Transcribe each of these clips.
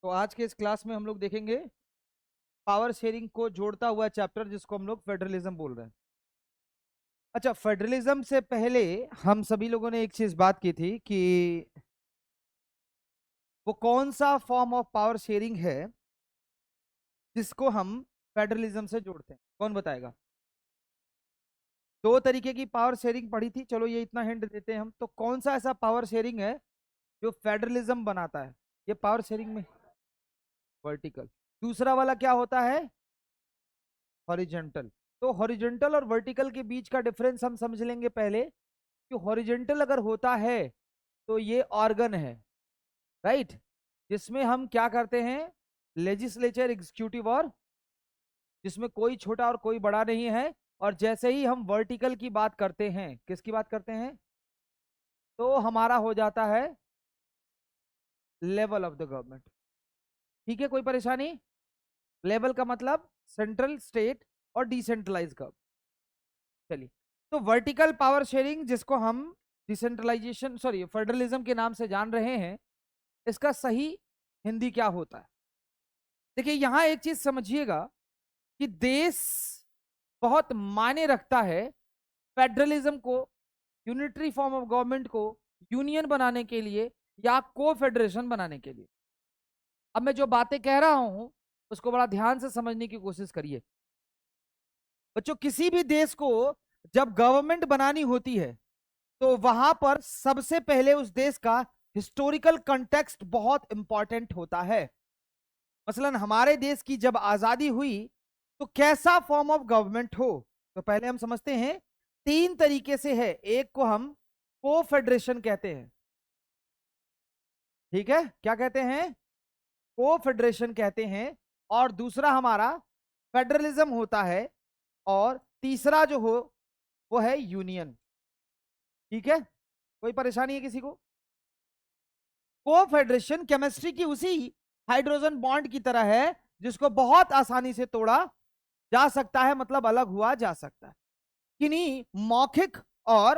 तो आज के इस क्लास में हम लोग देखेंगे पावर शेयरिंग को जोड़ता हुआ चैप्टर जिसको हम लोग फेडरलिज्म बोल रहे हैं। अच्छा, फेडरलिज्म से पहले हम सभी लोगों ने एक चीज बात की थी कि वो कौन सा फॉर्म ऑफ पावर शेयरिंग है जिसको हम फेडरलिज्म से जोड़ते हैं। कौन बताएगा? दो तरीके की पावर शेयरिंग पढ़ी थी, चलो ये इतना हिंट देते हैं हम। तो कौन सा ऐसा पावर शेयरिंग है जो फेडरलिज्म बनाता है? ये पावर शेयरिंग में वर्टिकल। दूसरा वाला क्या होता है? हॉरिजेंटल। तो हॉरिजेंटल और वर्टिकल के बीच का डिफरेंस हम समझ लेंगे पहले कि हॉरिजेंटल अगर होता है तो ये ऑर्गन है, राइट, जिसमें हम क्या करते हैं? लेजिस्लेचर, एग्जीक्यूटिव, और जिसमें कोई छोटा और कोई बड़ा नहीं है। और जैसे ही हम वर्टिकल की बात करते हैं, किसकी बात करते हैं, तो हमारा हो जाता है लेवल ऑफ द गवर्नमेंट। ठीक है, कोई परेशानी? लेवल का मतलब सेंट्रल, स्टेट और डिसेंट्रलाइज गवर्नमेंट। चलिए, तो वर्टिकल पावर शेयरिंग जिसको हम डिसेंट्रलाइजेशन सॉरी फेडरलिज्म के नाम से जान रहे हैं, इसका सही हिंदी क्या होता है? देखिए, यहां एक चीज समझिएगा कि देश बहुत मायने रखता है फेडरलिज्म को, यूनिटरी फॉर्म ऑफ गवर्नमेंट को यूनियन बनाने के लिए या को फेडरेशन बनाने के लिए। अब मैं जो बातें कह रहा हूं उसको बड़ा ध्यान से समझने की कोशिश करिए बच्चों। किसी भी देश को जब गवर्नमेंट बनानी होती है तो वहां पर सबसे पहले उस देश का हिस्टोरिकल कंटेक्स्ट बहुत इंपॉर्टेंट होता है। मसलन हमारे देश की जब आजादी हुई तो कैसा फॉर्म ऑफ गवर्नमेंट हो, तो पहले हम समझते हैं तीन तरीके से है। एक को हम को फेडरेशन कहते हैं, ठीक है, क्या कहते हैं? को फेडरेशन कहते हैं। और दूसरा हमारा फेडरलिज्म होता है। और तीसरा जो हो वो है यूनियन। ठीक है, कोई परेशानी है किसी को? को फेडरेशन केमिस्ट्री की उसी हाइड्रोजन बॉन्ड की तरह है जिसको बहुत आसानी से तोड़ा जा सकता है, मतलब अलग हुआ जा सकता है। किन्हीं मौखिक और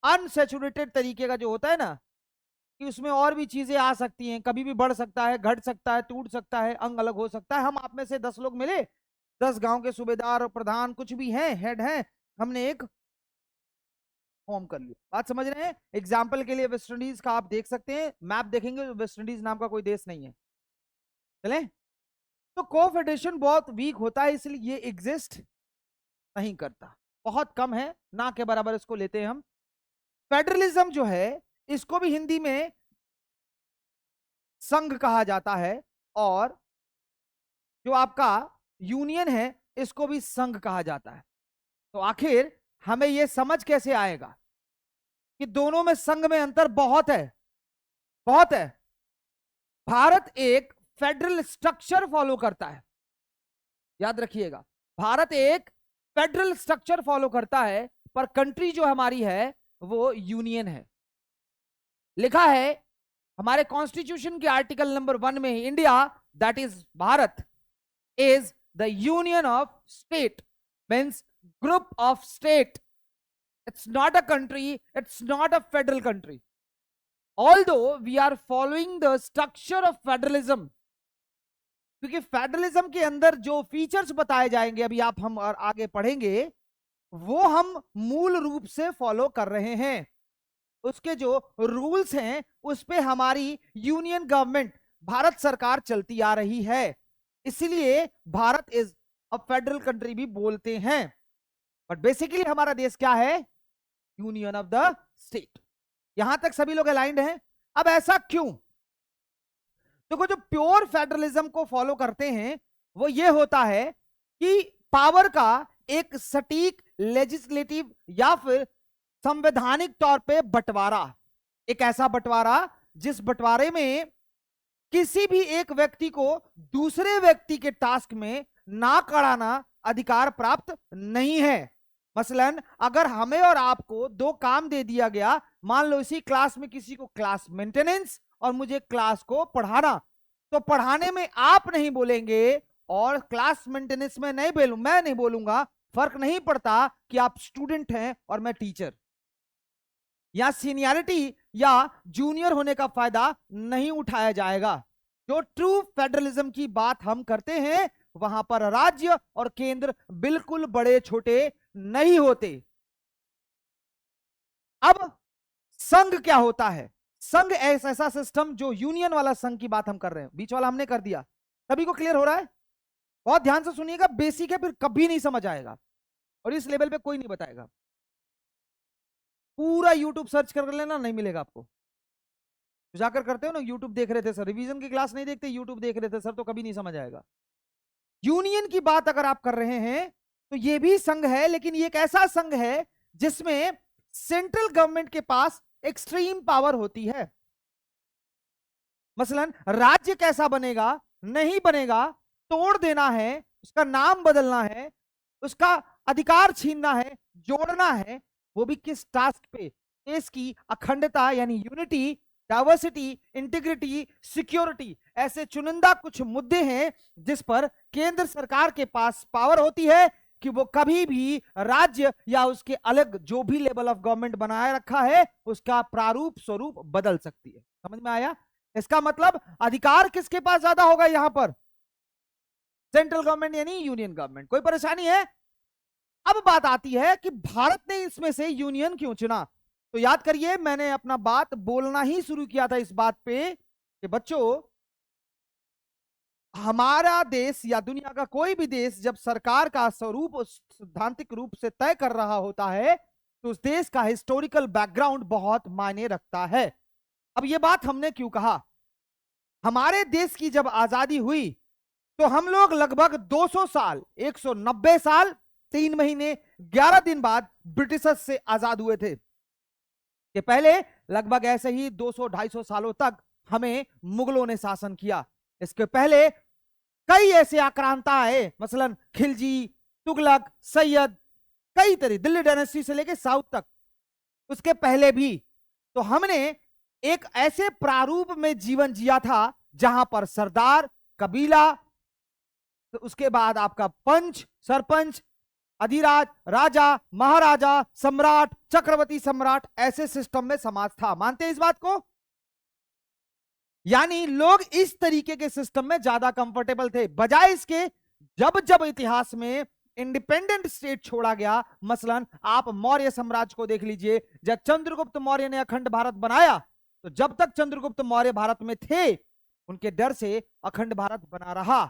अनसेचुरेटेड तरीके का जो होता है ना, कि उसमें और भी चीजें आ सकती हैं, कभी भी बढ़ सकता है, घट सकता है, टूट सकता है, अंग अलग हो सकता है। हम आप में से 10 लोग मिले, 10 गांव के सूबेदार और प्रधान कुछ भी हैं, हेड हैं, हमने एक फॉर्म कर लिया। बात समझ रहे हैं? एग्जाम्पल के लिए वेस्ट इंडीज का आप देख सकते हैं, मैप देखेंगे तो वेस्ट इंडीज नाम का कोई देश नहीं है। चले, तो कोफेडरेशन बहुत वीक होता है, इसलिए ये एग्जिस्ट नहीं करता, बहुत कम है, ना के बराबर इसको लेते हैं हम। फेडरलिज्म जो है इसको भी हिंदी में संघ कहा जाता है, और जो आपका यूनियन है इसको भी संघ कहा जाता है। तो आखिर हमें यह समझ कैसे आएगा कि दोनों में संघ में अंतर बहुत है? बहुत है। भारत एक फेडरल स्ट्रक्चर फॉलो करता है, याद रखिएगा, भारत एक फेडरल स्ट्रक्चर फॉलो करता है, पर कंट्री जो हमारी है वो यूनियन है। लिखा है हमारे कॉन्स्टिट्यूशन के आर्टिकल नंबर 1 में, India that is Bharat is the union of state, means group of state. It's not a country, it's not a federal country, although we are following the structure of federalism, क्योंकि federalism के अंदर जो features बताए जाएंगे अभी आप हम और आगे पढ़ेंगे, वो हम मूल रूप से फॉलो कर रहे हैं। उसके जो रूल्स हैं उस पे हमारी यूनियन गवर्नमेंट, भारत सरकार चलती आ रही है, इसलिए Bharat is a federal country भी बोलते हैं। बट बेसिकली हमारा देश क्या है? Union of the state. यहां तक सभी लोग अलाइंड हैं? अब ऐसा क्यों? देखो, जो प्योर फेडरलिज्म को फॉलो करते हैं वो ये होता है कि पावर का एक सटीक लेजिस्लेटिव या फिर संवैधानिक तौर पे बंटवारा, एक ऐसा बंटवारा जिस बंटवारे में किसी भी एक व्यक्ति को दूसरे व्यक्ति के टास्क में ना कराना अधिकार प्राप्त नहीं है। मसलन अगर हमें और आपको दो काम दे दिया गया, मान लो इसी क्लास में किसी को क्लास मेंटेनेंस और मुझे क्लास को पढ़ाना, तो पढ़ाने में आप नहीं बोलेंगे और क्लास मेंटेनेंस में मैं नहीं बोलूंगा, फर्क नहीं पड़ता कि आप स्टूडेंट हैं और मैं टीचर। या सीनियरिटी या जूनियर होने का फायदा नहीं उठाया जाएगा। जो ट्रू फेडरलिज्म की बात हम करते हैं वहां पर राज्य और केंद्र बिल्कुल बड़े छोटे नहीं होते। अब संघ क्या होता है? संघ ऐसा सिस्टम, जो यूनियन वाला संघ की बात हम कर रहे हैं, बीच वाला हमने कर दिया। सभी को क्लियर हो रहा है? बहुत ध्यान से सुनिएगा, बेसिक है, फिर कभी नहीं समझ आएगा और इस लेवल पे कोई नहीं बताएगा। पूरा यूट्यूब सर्च कर लेना, नहीं मिलेगा आपको। जाकर करते हो ना, यूट्यूब देख रहे थे सर, रिवीजन की क्लास नहीं देखते, यूट्यूब देख रहे थे सर, तो कभी नहीं समझ आएगा। यूनियन की बात अगर आप कर रहे हैं तो ये भी संघ है, लेकिन ये एक ऐसा संघ है जिसमें सेंट्रल गवर्नमेंट के पास एक्सट्रीम पावर होती है। मसलन राज्य कैसा बनेगा, नहीं बनेगा, तोड़ देना है, उसका नाम बदलना है, उसका अधिकार छीनना है, जोड़ना है, वो भी किस टास्क पे? देश की अखंडता यानी यूनिटी, डाइवर्सिटी, इंटीग्रिटी, सिक्योरिटी, ऐसे चुनिंदा कुछ मुद्दे हैं जिस पर केंद्र सरकार के पास पावर होती है कि वो कभी भी राज्य या उसके अलग जो भी लेवल ऑफ गवर्नमेंट बनाए रखा है उसका प्रारूप स्वरूप बदल सकती है। समझ में आया? इसका मतलब अधिकार किसके पास ज्यादा होगा यहां पर? सेंट्रल गवर्नमेंट यानी यूनियन गवर्नमेंट। कोई परेशानी है? अब बात आती है कि भारत ने इसमें से यूनियन क्यों चुना। तो याद करिए, मैंने अपना बात बोलना ही शुरू किया था इस बात पे कि बच्चों, हमारा देश या दुनिया का कोई भी देश जब सरकार का स्वरूप सैद्धांतिक रूप से तय कर रहा होता है तो उस देश का हिस्टोरिकल बैकग्राउंड बहुत मायने रखता है। अब यह बात हमने क्यों कहा? हमारे देश की जब आजादी हुई तो हम लोग लगभग 200 साल, 190 साल 3 महीने 11 दिन बाद ब्रिटिशर्स से आजाद हुए थे। कि पहले लगभग ऐसे ही 200-250 सालों तक हमें मुगलों ने शासन किया। इसके पहले कई ऐसे आक्रांता आए, मसलन खिलजी, तुगलक, सैयद, कई तरह, दिल्ली डायनेस्टी से लेकर साउथ तक। उसके पहले भी तो हमने एक ऐसे प्रारूप में जीवन जिया था जहां पर सरदार, कबीला, तो उसके बाद आपका पंच, सरपंच, अधिराज, राजा, महाराजा, सम्राट, चक्रवर्ती सम्राट, ऐसे सिस्टम में समाज था। मानते हैं इस बात को? यानी लोग इस तरीके के सिस्टम में ज्यादा कंफर्टेबल थे, बजाय इसके जब जब इतिहास में इंडिपेंडेंट स्टेट छोड़ा गया। मसलन आप मौर्य साम्राज्य को देख लीजिए, जब चंद्रगुप्त मौर्य ने अखंड भारत बनाया तो जब तक चंद्रगुप्त मौर्य भारत में थे उनके डर से अखंड भारत बना रहा।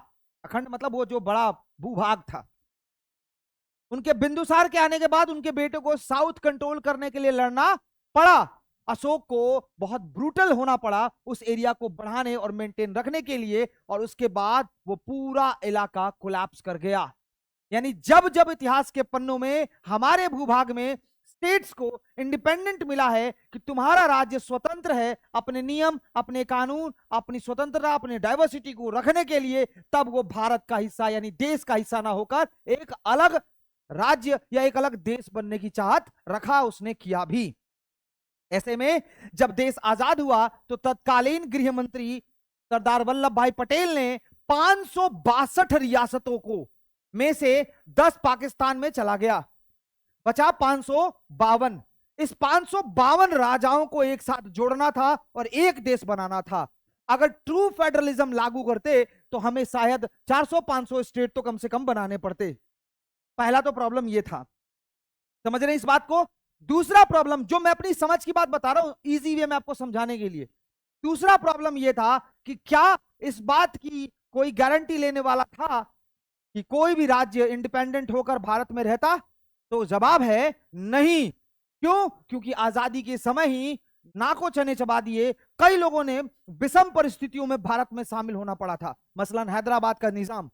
अखंड मतलब वो जो बड़ा भूभाग था। उनके बिंदुसार के आने के बाद उनके बेटे को साउथ कंट्रोल करने के लिए लड़ना पड़ा। अशोक को बहुत ब्रूटल होना पड़ा उस एरिया को बढ़ाने और मेंटेन रखने के लिए, और उसके बाद वो पूरा इलाका कोलैप्स कर गया। यानी जब जब इतिहास के पन्नों में हमारे भूभाग में स्टेट्स को इंडिपेंडेंट मिला है कि तुम्हारा राज्य स्वतंत्र है अपने नियम, अपने कानून, अपनी स्वतंत्रता, अपने डाइवर्सिटी को रखने के लिए, तब वो भारत का हिस्सा यानी देश का हिस्सा ना होकर एक अलग राज्य या एक अलग देश बनने की चाहत रखा उसने, किया भी। ऐसे में जब देश आजाद हुआ तो तत्कालीन गृह मंत्री सरदार वल्लभ भाई पटेल ने 562 रियासतों को में से 10 पाकिस्तान में चला गया, बचा 552। इस 552 राजाओं को एक साथ जोड़ना था और एक देश बनाना था। अगर ट्रू फेडरलिज्म लागू करते तो हमें शायद 400-500 स्टेट तो कम से कम बनाने पड़ते। पहला तो प्रॉब्लम यह था, समझ रहे इस बात को? दूसरा प्रॉब्लम, जो मैं अपनी समझ की बात बता रहा हूं इजी वे में आपको समझाने के लिए, दूसरा प्रॉब्लम यह था कि क्या इस बात की कोई गारंटी लेने वाला था कि कोई भी राज्य इंडिपेंडेंट होकर भारत में रहता? तो जवाब है नहीं। क्यों? क्योंकि आजादी के समय ही नाको चने चबा दिए कई लोगों ने, विषम परिस्थितियों में भारत में शामिल होना पड़ा था। मसलन हैदराबाद का निजाम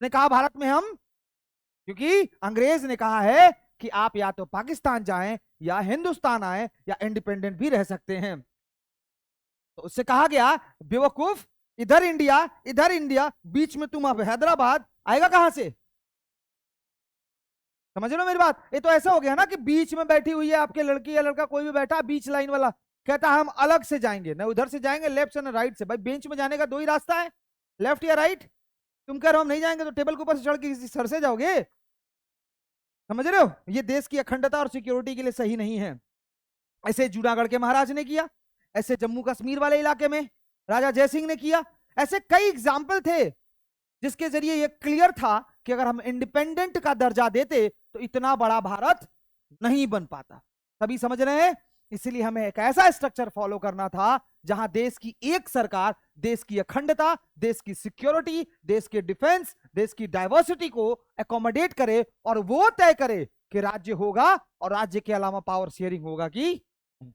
ने कहा भारत में हम, क्योंकि अंग्रेज ने कहा है कि आप या तो पाकिस्तान जाएं या हिंदुस्तान आए या इंडिपेंडेंट भी रह सकते हैं। तो उससे कहा गया बेवकूफ, इधर इंडिया, बीच में तुम अब हैदराबाद, आएगा कहां से? समझ लो मेरी बात। ये तो ऐसा हो गया ना कि बीच में बैठी हुई है आपके लड़की या लड़का, कोई भी बैठा बीच लाइन वाला, कहता है हम अलग से जाएंगे, ना उधर से जाएंगे लेफ्ट से ना राइट से। भाई बेंच में जाने का दो ही रास्ता है, लेफ्ट या राइट। तुम कह रहे हो हम नहीं जाएंगे तो टेबल के ऊपर से चढ़ के किसी सर से जाओगे? समझ रहे हो? ये देश की अखंडता और सिक्योरिटी के लिए सही नहीं है। ऐसे जूनागढ़ के महाराज ने किया, ऐसे जम्मू कश्मीर वाले इलाके में राजा जयसिंह ने किया, ऐसे कई एग्जाम्पल थे जिसके जरिए यह क्लियर था कि अगर हम इंडिपेंडेंट का दर्जा देते तो इतना बड़ा भारत नहीं बन पाता। सभी समझ रहे हैं? इसलिए हमें एक ऐसा स्ट्रक्चर फॉलो करना था जहां देश की एक सरकार देश की अखंडता, देश की सिक्योरिटी, देश के डिफेंस, देश की डाइवर्सिटी को एकोमोडेट करे और वो तय करे कि राज्य होगा और राज्य के अलावा पावर शेयरिंग होगा कि नहीं।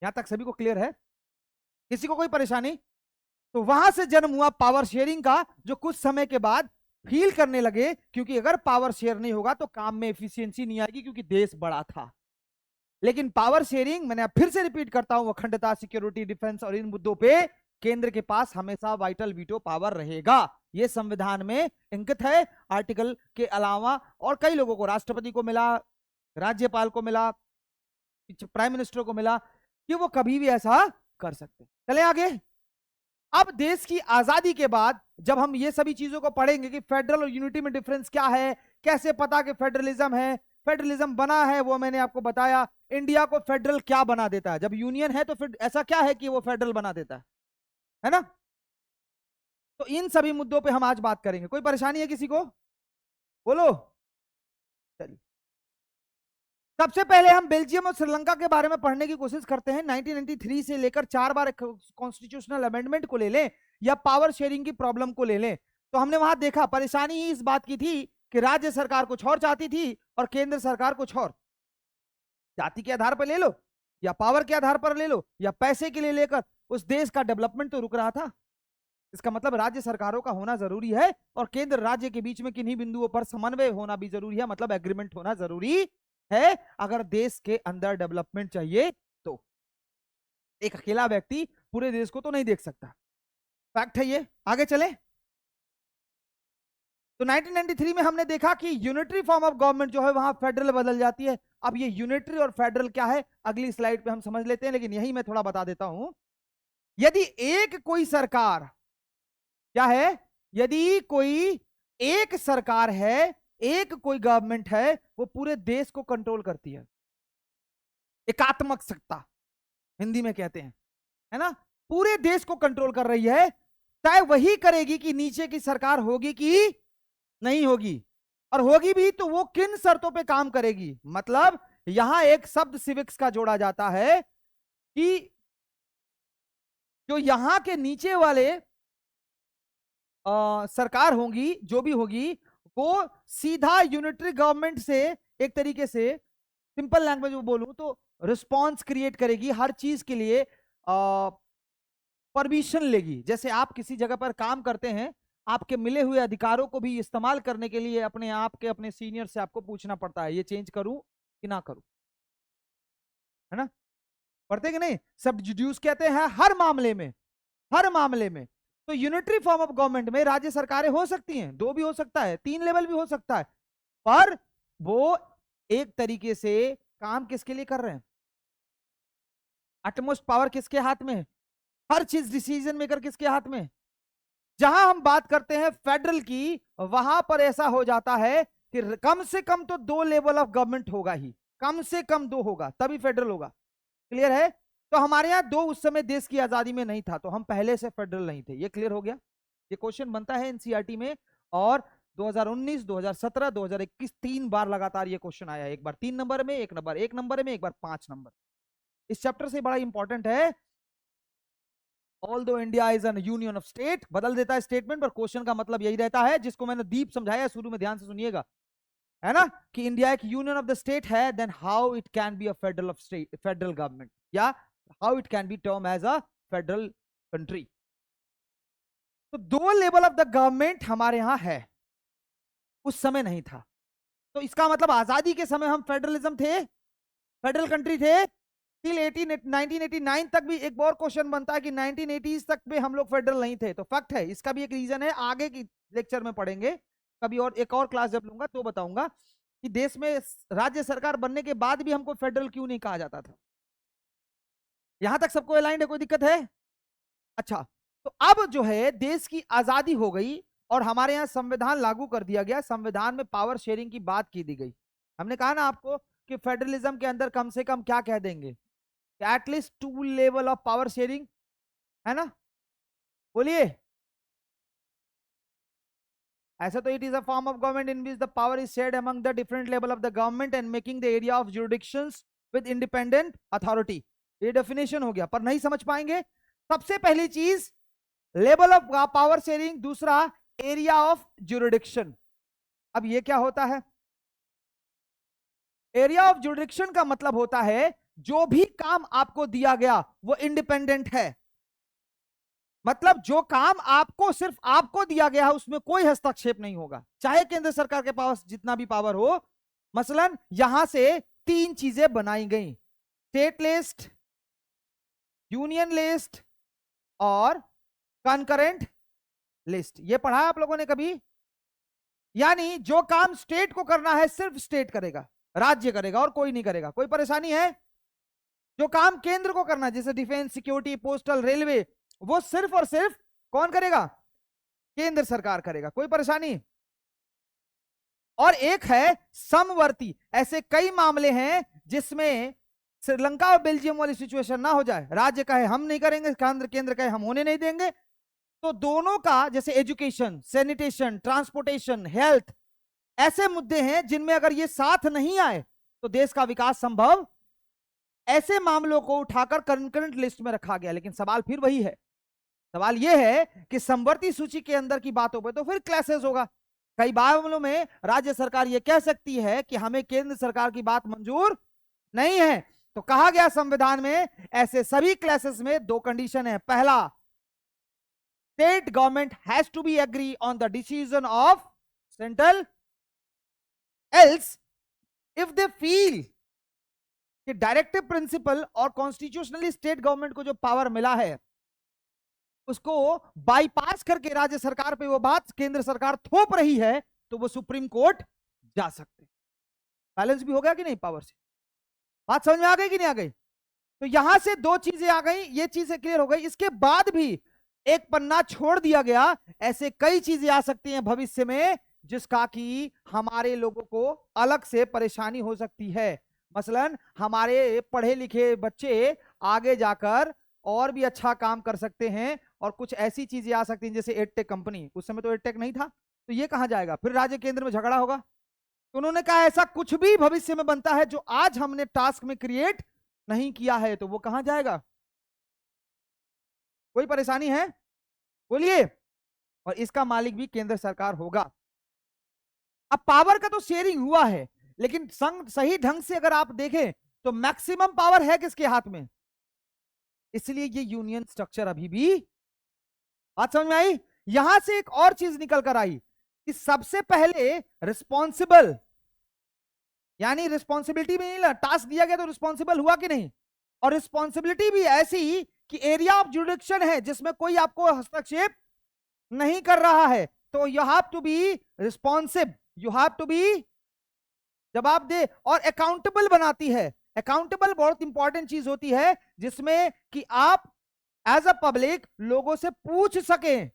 यहां तक सभी को क्लियर है? किसी को कोई परेशानी? तो वहां से जन्म हुआ पावर शेयरिंग का, जो कुछ समय के बाद फील करने लगे क्योंकि अगर पावर शेयर नहीं होगा तो काम में एफिशिएंसी नहीं आएगी क्योंकि देश बड़ा था। लेकिन पावर शेयरिंग, मैंने फिर से रिपीट करता हूं, अखंडता, सिक्योरिटी, डिफेंस और इन मुद्दों पे केंद्र के पास हमेशा वाइटल वीटो पावर रहेगा। यह संविधान में इंगित है। आर्टिकल के अलावा और कई लोगों को, राष्ट्रपति को मिला, राज्यपाल को मिला, प्राइम मिनिस्टर को मिला कि वो कभी भी ऐसा कर सकते। चले आगे। अब देश की आजादी के बाद जब हम ये सभी चीजों को पढ़ेंगे कि फेडरल और यूनिटी में डिफरेंस क्या है, कैसे पता कि फेडरलिज्म है, फेडरलिज्म बना है, वो मैंने आपको बताया। इंडिया को फेडरल क्या बना देता है? जब यूनियन है तो फिर ऐसा क्या है कि वो फेडरल बना देता है ना? तो इन सभी मुद्दों पे हम आज बात करेंगे। कोई परेशानी है किसी को? बोलो। चलिए, सबसे पहले हम बेल्जियम और श्रीलंका के बारे में पढ़ने की कोशिश करते हैं। 1993 से लेकर 4 बार कॉन्स्टिट्यूशनल अमेंडमेंट को ले लें या पावर शेयरिंग की प्रॉब्लम को ले लें, तो हमने वहां देखा परेशानी ही इस बात की थी कि राज्य सरकार कुछ और चाहती थी और केंद्र सरकार कुछ और। जाति के आधार पर ले लो या पावर के आधार पर ले लो या पैसे के लिए लेकर, उस देश का डेवलपमेंट तो रुक रहा था। इसका मतलब राज्य सरकारों का होना जरूरी है और केंद्र राज्य के बीच में किन्हीं बिंदुओं पर समन्वय होना भी जरूरी है, मतलब एग्रीमेंट होना जरूरी है अगर देश के अंदर डेवलपमेंट चाहिए तो। एक अकेला व्यक्ति पूरे देश को तो नहीं देख सकता, फैक्ट है ये। आगे चले तो 1993 में हमने देखा कि यूनिटरी फॉर्म ऑफ गवर्नमेंट जो है वहां फेडरल बदल जाती है। अब ये यूनिटरी और फेडरल क्या है अगली स्लाइड पे हम समझ लेते हैं, लेकिन यही मैं थोड़ा बता देता हूं। यदि एक कोई सरकार क्या है, यदि कोई एक सरकार है, एक कोई गवर्नमेंट है, वो पूरे देश को कंट्रोल करती है। एकात्मक सत्ता हिंदी में कहते हैं, है ना? पूरे देश को कंट्रोल कर रही है। तय वही करेगी कि नीचे की सरकार होगी कि नहीं होगी, और होगी भी तो वो किन शर्तों पे काम करेगी। मतलब यहां एक शब्द सिविक्स का जोड़ा जाता है कि जो यहां के नीचे वाले सरकार होंगी, जो भी होगी, वो सीधा यूनिटरी गवर्नमेंट से एक तरीके से, सिंपल लैंग्वेज में बोलूं तो, रिस्पॉन्स क्रिएट करेगी हर चीज के लिए, परमिशन लेगी। जैसे आप किसी जगह पर काम करते हैं, आपके मिले हुए अधिकारों को भी इस्तेमाल करने के लिए अपने आप के, अपने सीनियर से आपको पूछना पड़ता है, ये चेंज करूं कि ना करूं, है ना? पढ़ते कि नहीं? सब्जुडियूस कहते हैं हर मामले में, हर मामले में। तो यूनिटरी फॉर्म ऑफ गवर्नमेंट में राज्य सरकारें हो सकती हैं, 2 भी हो सकता है, 3 लेवल भी हो सकता है, पर वो एक तरीके से काम किसके लिए कर रहे हैं? अटमोस्ट पावर किसके हाथ में है? हर चीज डिसीजन मेकर किसके हाथ में? जहां हम बात करते हैं फेडरल की, वहां पर ऐसा हो जाता है कि कम से कम तो 2 लेवल ऑफ गवर्नमेंट होगा ही, कम से कम 2 होगा तभी फेडरल होगा। क्लियर है? तो हमारे यहां 2 उस समय देश की आजादी में नहीं था, तो हम पहले से फेडरल नहीं थे। ये क्लियर हो गया? ये क्वेश्चन बनता है एनसीईआरटी में, और 2019, 2017, 2021 3 बार लगातार ये क्वेश्चन आया है। एक बार 3 नंबर में, एक नंबर 1 नंबर में, एक बार 5 नंबर। इस चैप्टर से बड़ा इंपॉर्टेंट है। ऑल दो India is an union of state, बदल देता है स्टेटमेंट, पर क्वेश्चन का मतलब यही रहता है, जिसको मैंने दीप समझाया शुरू में, ध्यान से सुनिएगा, है ना, कि इंडिया एक यूनियन ऑफ द स्टेट है, then how it can be a federal of state, federal government, या how it can be term as a federal country. तो 2 लेवल ऑफ द गवर्नमेंट हमारे यहां है, उस समय नहीं था। तो इसका मतलब आजादी के समय हम फेडरलिज्म थे, फेडरल कंट्री थे टिल 1989 तक। भी एक और क्वेश्चन बनता है कि 1980s तक में हम लोग फेडरल नहीं थे, तो फैक्ट है, इसका भी एक रीजन है, आगे की लेक्चर में पढ़ेंगे कभी, और एक और क्लास जब लूंगा तो बताऊंगा कि देश में राज्य सरकार बनने के बाद भी हमको फेडरल क्यों नहीं कहा जाता था। यहां तक सबको अलाइंड है? कोई दिक्कत है? अच्छा, तो अब जो है देश की आजादी हो गई और हमारे यहाँ संविधान लागू कर दिया गया, संविधान में पावर शेयरिंग की बात की दी गई। हमने कहा ना आपको कि फेडरलिज्म के अंदर कम से कम क्या कह देंगे, at least 2 level of power sharing, है ना? बोलिए। ऐसा तो it is a form of government in which the power is shared among the different level of the government and making the area of jurisdictions with independent authority. ये definition हो गया, पर नहीं समझ पाएंगे। सबसे पहली चीज लेवल ऑफ पावर शेयरिंग, दूसरा एरिया ऑफ जुरिडिक्शन। अब ये क्या होता है? एरिया ऑफ जुरिडिक्शन का मतलब होता है जो भी काम आपको दिया गया वो इंडिपेंडेंट है। मतलब जो काम आपको, सिर्फ आपको दिया गया है, उसमें कोई हस्तक्षेप नहीं होगा, चाहे केंद्र सरकार के पास जितना भी पावर हो। मसलन यहां से 3 चीजें बनाई गई, स्टेट लिस्ट, यूनियन लिस्ट और कंकरेंट लिस्ट। ये पढ़ा है आप लोगों ने कभी? यानी जो काम स्टेट को करना है सिर्फ स्टेट करेगा, राज्य करेगा और कोई नहीं करेगा। कोई परेशानी है? जो काम केंद्र को करना है जैसे डिफेंस, सिक्योरिटी, पोस्टल, रेलवे, वो सिर्फ और सिर्फ कौन करेगा? केंद्र सरकार करेगा। कोई परेशानी? और एक है समवर्ती। ऐसे कई मामले हैं जिसमें श्रीलंका और बेल्जियम वाली सिचुएशन ना हो जाए, राज्य कहे हम नहीं करेंगे, केंद्र कहे हम होने नहीं देंगे, तो दोनों का, जैसे एजुकेशन, सैनिटेशन, ट्रांसपोर्टेशन, हेल्थ, ऐसे मुद्दे हैं जिनमें अगर ये साथ नहीं आए तो देश का विकास संभव। ऐसे मामलों को उठाकर कंकरेंट लिस्ट में रखा गया। लेकिन सवाल फिर वही है, सवाल यह है कि समवर्ती सूची के अंदर की बातों पर तो फिर क्लैशेस होगा। कई मामलों में राज्य सरकार यह कह सकती है कि हमें केंद्र सरकार की बात मंजूर नहीं है। तो कहा गया संविधान में ऐसे सभी क्लैशेस में 2 कंडीशन है। पहला, state government has to be agree on the decision of central, else if they feel कि डायरेक्टिव प्रिंसिपल और कॉन्स्टिट्यूशनली स्टेट गवर्नमेंट को जो पावर मिला है उसको बाईपास करके राज्य सरकार पे वो बात केंद्र सरकार थोप रही है, तो वो सुप्रीम कोर्ट जा सकते। बैलेंस भी हो गया कि नहीं पावर से? बात समझ में आ गई कि नहीं आ गई? तो यहां से 2 चीजें आ गई, ये चीजें क्लियर हो गई। इसके बाद भी एक पन्ना छोड़ दिया गया, ऐसे कई चीजें आ सकती हैं भविष्य में जिसका कि हमारे लोगों को अलग से परेशानी हो सकती है। मसलन हमारे पढ़े लिखे बच्चे आगे जाकर और भी अच्छा काम कर सकते हैं, और कुछ ऐसी चीजें आ सकती हैं जैसे एडटेक कंपनी। उस समय तो एडटेक नहीं था, तो ये कहां जाएगा? फिर राज्य केंद्र में झगड़ा होगा। तो उन्होंने कहा ऐसा कुछ भी भविष्य में बनता है जो आज हमने टास्क में क्रिएट नहीं किया है, तो वो कहां जाएगा? कोई परेशानी है? बोलिए। और इसका मालिक भी केंद्र सरकार होगा। अब पावर का तो शेयरिंग हुआ है, लेकिन संघ सही ढंग से अगर आप देखें तो मैक्सिमम पावर है किसके हाथ में? इसलिए ये यूनियन स्ट्रक्चर अभी भी, बात समझ में आई? यहां से एक और चीज निकल कर आई कि सबसे पहले रिस्पॉन्सिबल, यानी रिस्पॉन्सिबिलिटी भी नहीं, टास्क दिया गया तो रिस्पॉन्सिबल हुआ कि नहीं? और रिस्पॉन्सिबिलिटी भी ऐसी कि एरिया ऑफ जुरिडिक्शन है जिसमें कोई आपको हस्तक्षेप नहीं कर रहा है, तो you have to be responsive, you have to be जवाबदेह और अकाउंटेबल बनाती है। अकाउंटेबल बहुत इंपॉर्टेंट चीज होती है जिसमें कि आप एज अ पब्लिक लोगों से पूछ सकें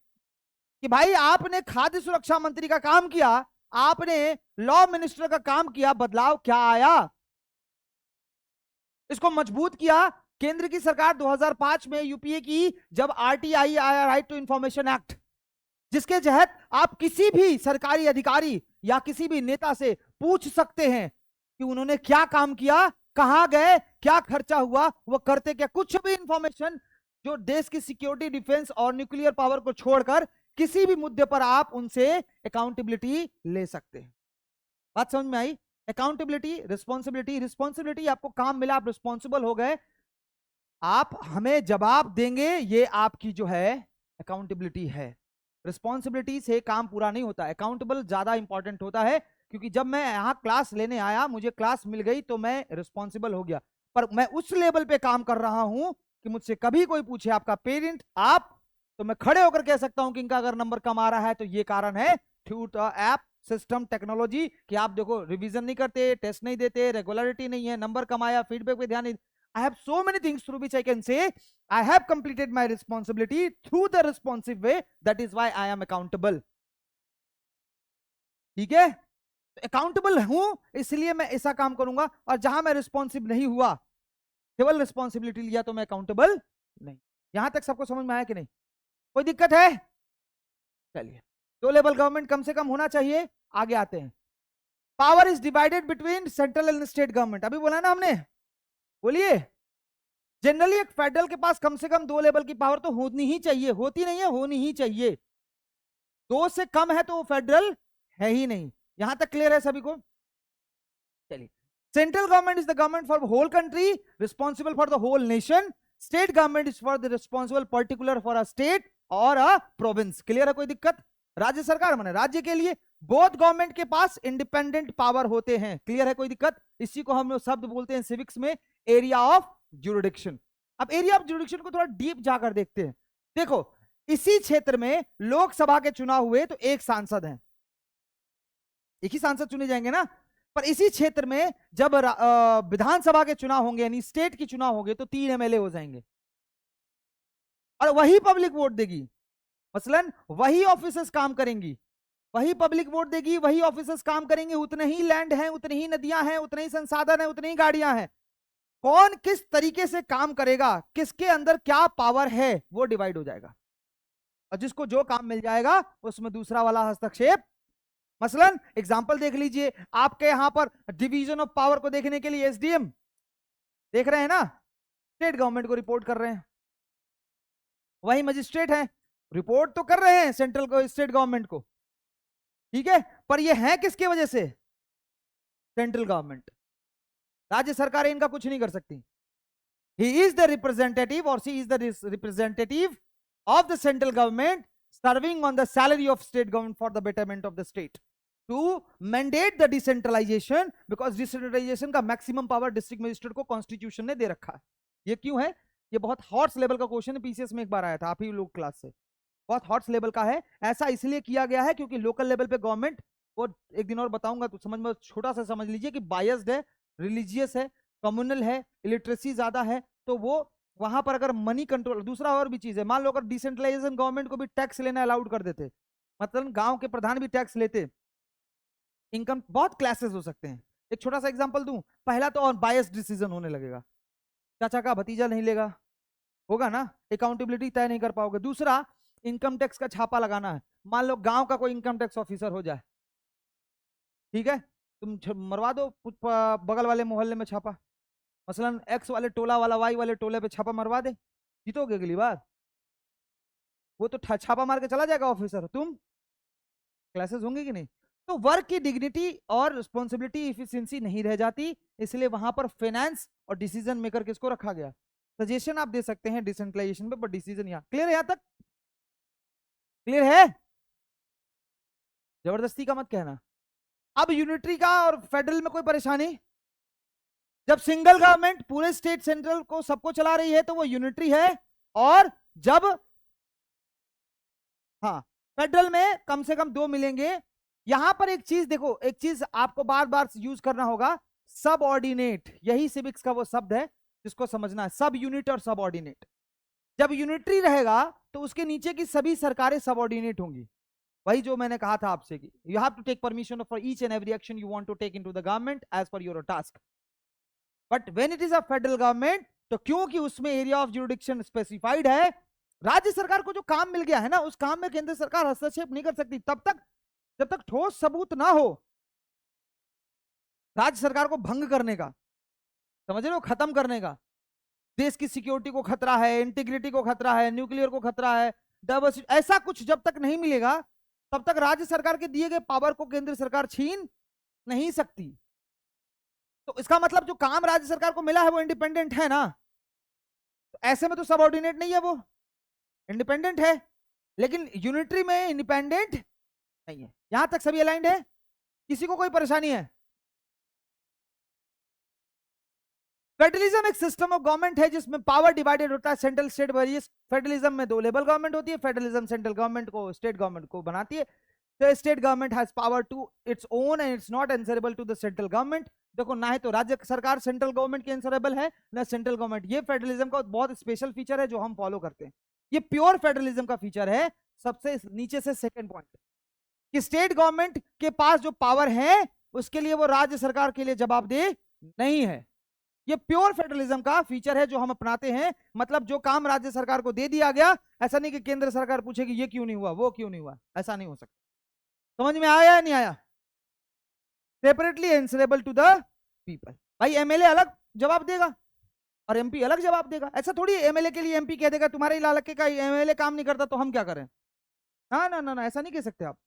कि भाई आपने खाद्य सुरक्षा मंत्री का काम किया, आपने लॉ मिनिस्टर का काम किया, बदलाव क्या आया? इसको मजबूत किया केंद्र की सरकार 2005 में यूपीए की, जब आरटीआई आया, राइट टू इंफॉर्मेशन एक्ट, जिसके तहत आप किसी भी सरकारी अधिकारी या किसी भी नेता से पूछ सकते हैं कि उन्होंने क्या काम किया, कहां गए, क्या खर्चा हुआ, वो करते क्या। कुछ भी इंफॉर्मेशन जो देश की सिक्योरिटी, डिफेंस और न्यूक्लियर पावर को छोड़कर किसी भी मुद्दे पर आप उनसे अकाउंटेबिलिटी ले सकते हैं। बात समझ में आई? Accountability, responsibility. रिस्पॉन्सिबिलिटी, आपको काम मिला, आप रिस्पॉन्सिबल हो गए, आप हमें जवाब देंगे, ये आपकी जो है अकाउंटेबिलिटी है। रिस्पॉन्सिबिलिटी से काम पूरा नहीं होता, अकाउंटेबल ज्यादा इंपॉर्टेंट होता है। क्योंकि जब मैं यहां क्लास लेने आया, मुझे क्लास मिल गई तो मैं रिस्पॉन्सिबल हो गया, पर मैं उस लेवल पे काम कर रहा हूं कि मुझसे कभी कोई पूछे आपका पेरेंट, आप, तो मैं खड़े होकर कह सकता हूं कि इनका अगर नंबर कम आ रहा है तो ये कारण है ट्यूटर ऐप, सिस्टम, टेक्नोलॉजी, कि आप देखो रिवीजन नहीं करते, टेस्ट नहीं देते, रेगुलरिटी नहीं है, नंबर कम आया, फीडबैक पे ध्यान नहीं। I have so many things through which I can say I have completed my responsibility through the responsive way. That is why I am accountable. ठीक है? अकाउंटेबल हूं इसलिए मैं ऐसा काम करूंगा, और जहां मैं रिस्पॉन्सिव नहीं हुआ, केवल रिस्पॉन्सिबिलिटी लिया, तो मैं अकाउंटेबल नहीं। यहां तक सबको समझ में आया कि नहीं? कोई दिक्कत है? चलिए। दो लेवल गवर्नमेंट कम से कम होना चाहिए। आगे आते हैं, power is divided between central and state government, अभी बोला ना हमने, बोलिए। जनरली एक फेडरल के पास कम से कम दो लेवल की पावर तो होनी ही चाहिए, होती नहीं है, होनी ही चाहिए। दो से कम है तो वो फेडरल है ही नहीं। यहां तक क्लियर है सभी को? चलिए, central government is the government for whole country, responsible for the whole nation. State government is for the responsible particular for a state और अ प्रोविंस। क्लियर है? कोई दिक्कत? राज्य सरकार माने राज्य के लिए। बोथ गवर्नमेंट के पास इंडिपेंडेंट पावर होते हैं। क्लियर है? कोई दिक्कत? इसी को हम लोग शब्द बोलते हैं सिविक्स में एरिया ऑफ जुरिडिक्शन। अब एरिया ऑफ जुरिडिक्शन को थोड़ा डीप जाकर देखते हैं। देखो, इसी क्षेत्र में लोकसभा के चुनाव हुए तो एक सांसद है, एक ही सांसद चुने जाएंगे ना, पर इसी क्षेत्र में जब विधानसभा के चुनाव होंगे यानी स्टेट के चुनाव होंगे तो 3 एमएलए हो जाएंगे और वही पब्लिक वोट देगी। मसलन वही ऑफिसर्स काम करेंगी, वही पब्लिक वोट देगी, वही ऑफिसर्स काम करेंगे, उतने ही लैंड हैं, उतनी ही नदियां हैं, उतने ही संसाधन है, उतनी ही गाड़ियां हैं। कौन किस तरीके से काम करेगा, किसके अंदर क्या पावर है, वो डिवाइड हो जाएगा और जिसको जो काम मिल जाएगा उसमें दूसरा वाला हस्तक्षेप। मसलन एग्जांपल देख लीजिए, आपके यहां पर डिवीजन ऑफ पावर को देखने के लिए एसडीएम देख रहे हैं ना, स्टेट गवर्नमेंट को रिपोर्ट कर रहे हैं, वही मजिस्ट्रेट हैं, रिपोर्ट तो कर रहे हैं सेंट्रल को, स्टेट गवर्नमेंट को, ठीक है, पर ये है किसकी वजह से? Central government. राज्य सरकार इनका कुछ नहीं कर सकती। ही इज द रिप्रेजेंटेटिव और C is the representative of the central government serving on the salary of state government for the betterment of the state to mandate the decentralization, because decentralization का maximum power district magistrate को constitution ने दे रखा है। ये क्यों है? ये बहुत हॉट्स लेवल का क्वेश्चन है, पीसीएस में एक बार आया था, आप ही लोग क्लास से, बहुत हॉट्स लेवल का है। ऐसा इसलिए किया गया है क्योंकि लोकल लेवल पे गवर्नमेंट, और एक दिन और बताऊंगा तो समझ में, छोटा सा समझ लीजिए कि बायस्ड है, रिलीजियस है, कम्युनल है, इलिटरेसी ज्यादा है, तो वो वहां पर अगर मनी कंट्रोल, दूसरा और भी चीज है, मान लो अगर डिसेंट्रलाइजेशन गवर्नमेंट को भी टैक्स लेना अलाउड कर देते, मतलब गांव के प्रधान भी टैक्स लेते, इनकम बहुत क्लासेस हो सकते हैं। एक छोटा सा एग्जांपल दूं, पहला तो और बायस डिसीजन होने लगेगा, चाचा का भतीजा नहीं लेगा, होगा ना, अकाउंटेबिलिटी तय नहीं कर पाओगे। दूसरा, इनकम टैक्स का छापा लगाना है, मान लो गांव का कोई इनकम टैक्स ऑफिसर हो जाए, ठीक है, तुम मरवा दो बगल वाले मोहल्ले में छापा, मसलन एक्स वाले टोला वाला वाई वाले टोले पे छापा मरवा दे, जीतोगे अगली बार? वो तो छापा मार के चला जाएगा ऑफिसर, तुम क्लासेस होंगे कि नहीं? तो वर्क की डिग्निटी और रिस्पॉन्सिबिलिटी, इफिशिएंसी नहीं रह जाती, इसलिए वहां पर फाइनेंस और डिसीजन मेकर किसको रखा गया? सजेशन आप दे सकते हैं डिसेंट्रलाइजेशन पे, बट डिसीजन यहाँ। क्लियर है? यहां तक क्लियर है? जबरदस्ती का मत कहना। अब यूनिटरी का और फेडरल में कोई परेशानी? जब सिंगल गवर्नमेंट पूरे स्टेट सेंट्रल को सबको चला रही है तो वो यूनिटरी है, और जब हाँ फेडरल में कम से कम 2 मिलेंगे। यहां पर एक चीज देखो, एक चीज आपको बार बार यूज करना होगा, सब ऑर्डिनेट, यही सिविक्स का वो शब्द है जिसको समझना है, सब यूनिट और सब ऑर्डिनेट। जब यूनिटरी रहेगा तो उसके नीचे की सभी सरकारें सब ऑर्डिनेट होंगी, वही जो मैंने कहा था आपसे कि you have to take permission for each and every action you want to take into the government as per your task. But when it is a federal government, तो क्योंकि उसमें एरिया ऑफ जुरिडिक्शन स्पेसिफाइड है, राज्य सरकार को जो काम मिल गया है ना, उस काम में केंद्र सरकार हस्तक्षेप नहीं कर सकती तब तक जब तक ठोस सबूत ना हो राज्य सरकार को भंग करने का, समझ रहे हो, खत्म करने का। देश की सिक्योरिटी को खतरा है, इंटीग्रिटी को खतरा है, न्यूक्लियर को खतरा है, डाइवर्सिटी, ऐसा कुछ जब तक नहीं मिलेगा तब तक राज्य सरकार के दिए गए पावर को केंद्र सरकार छीन नहीं सकती। तो इसका मतलब जो काम राज्य सरकार को मिला है वो इंडिपेंडेंट है ना, तो ऐसे में तो सबऑर्डिनेट नहीं है, वो इंडिपेंडेंट है, लेकिन यूनिटरी में इंडिपेंडेंट नहीं है। यहां तक सभी अलाइंड है? किसी को कोई परेशानी है? फेडरलिज्म एक सिस्टम ऑफ गवर्नमेंट है जिसमें पावर डिवाइडेड होता है सेंट्रल स्टेट वेरियस। फेडरलिज्म में 2 लेवल गवर्नमेंट होती है, फेडरलिज्म सेंट्रल गवर्नमेंट को स्टेट गवर्नमेंट को बनाती है। The state government has power to its own and it's not answerable to the central government। देखो, ना है तो राज्य सरकार सेंट्रल गवर्नमेंट के answerable है, ना सेंट्रल गवर्नमेंट। ये फेडरलिज्म का बहुत स्पेशल फीचर है जो हम फॉलो करते हैं, ये प्योर फेडरलिज्म का फीचर है। सबसे नीचे से सेकंड पॉइंट कि स्टेट गवर्नमेंट के पास जो पावर है उसके लिए वो राज्य सरकार के लिए जवाबदेह नहीं है। ये प्योर फेडरलिज्म का फीचर है जो हम अपनाते हैं। मतलब जो काम राज्य सरकार को दे दिया गया, ऐसा नहीं कि केंद्र सरकार पूछेगी ये क्यों नहीं हुआ, वो क्यों नहीं हुआ, ऐसा नहीं हो सकता। समझ में आया या नहीं आया? Separately answerable to the people. भाई एमएलए अलग जवाब देगा और एमपी अलग जवाब देगा। ऐसा थोड़ी एमएलए के लिए एमपी कह देगा तुम्हारे इलाके का एमएलए काम नहीं करता तो हम क्या करें। ना ना ना ना, ऐसा नहीं कह सकते आप।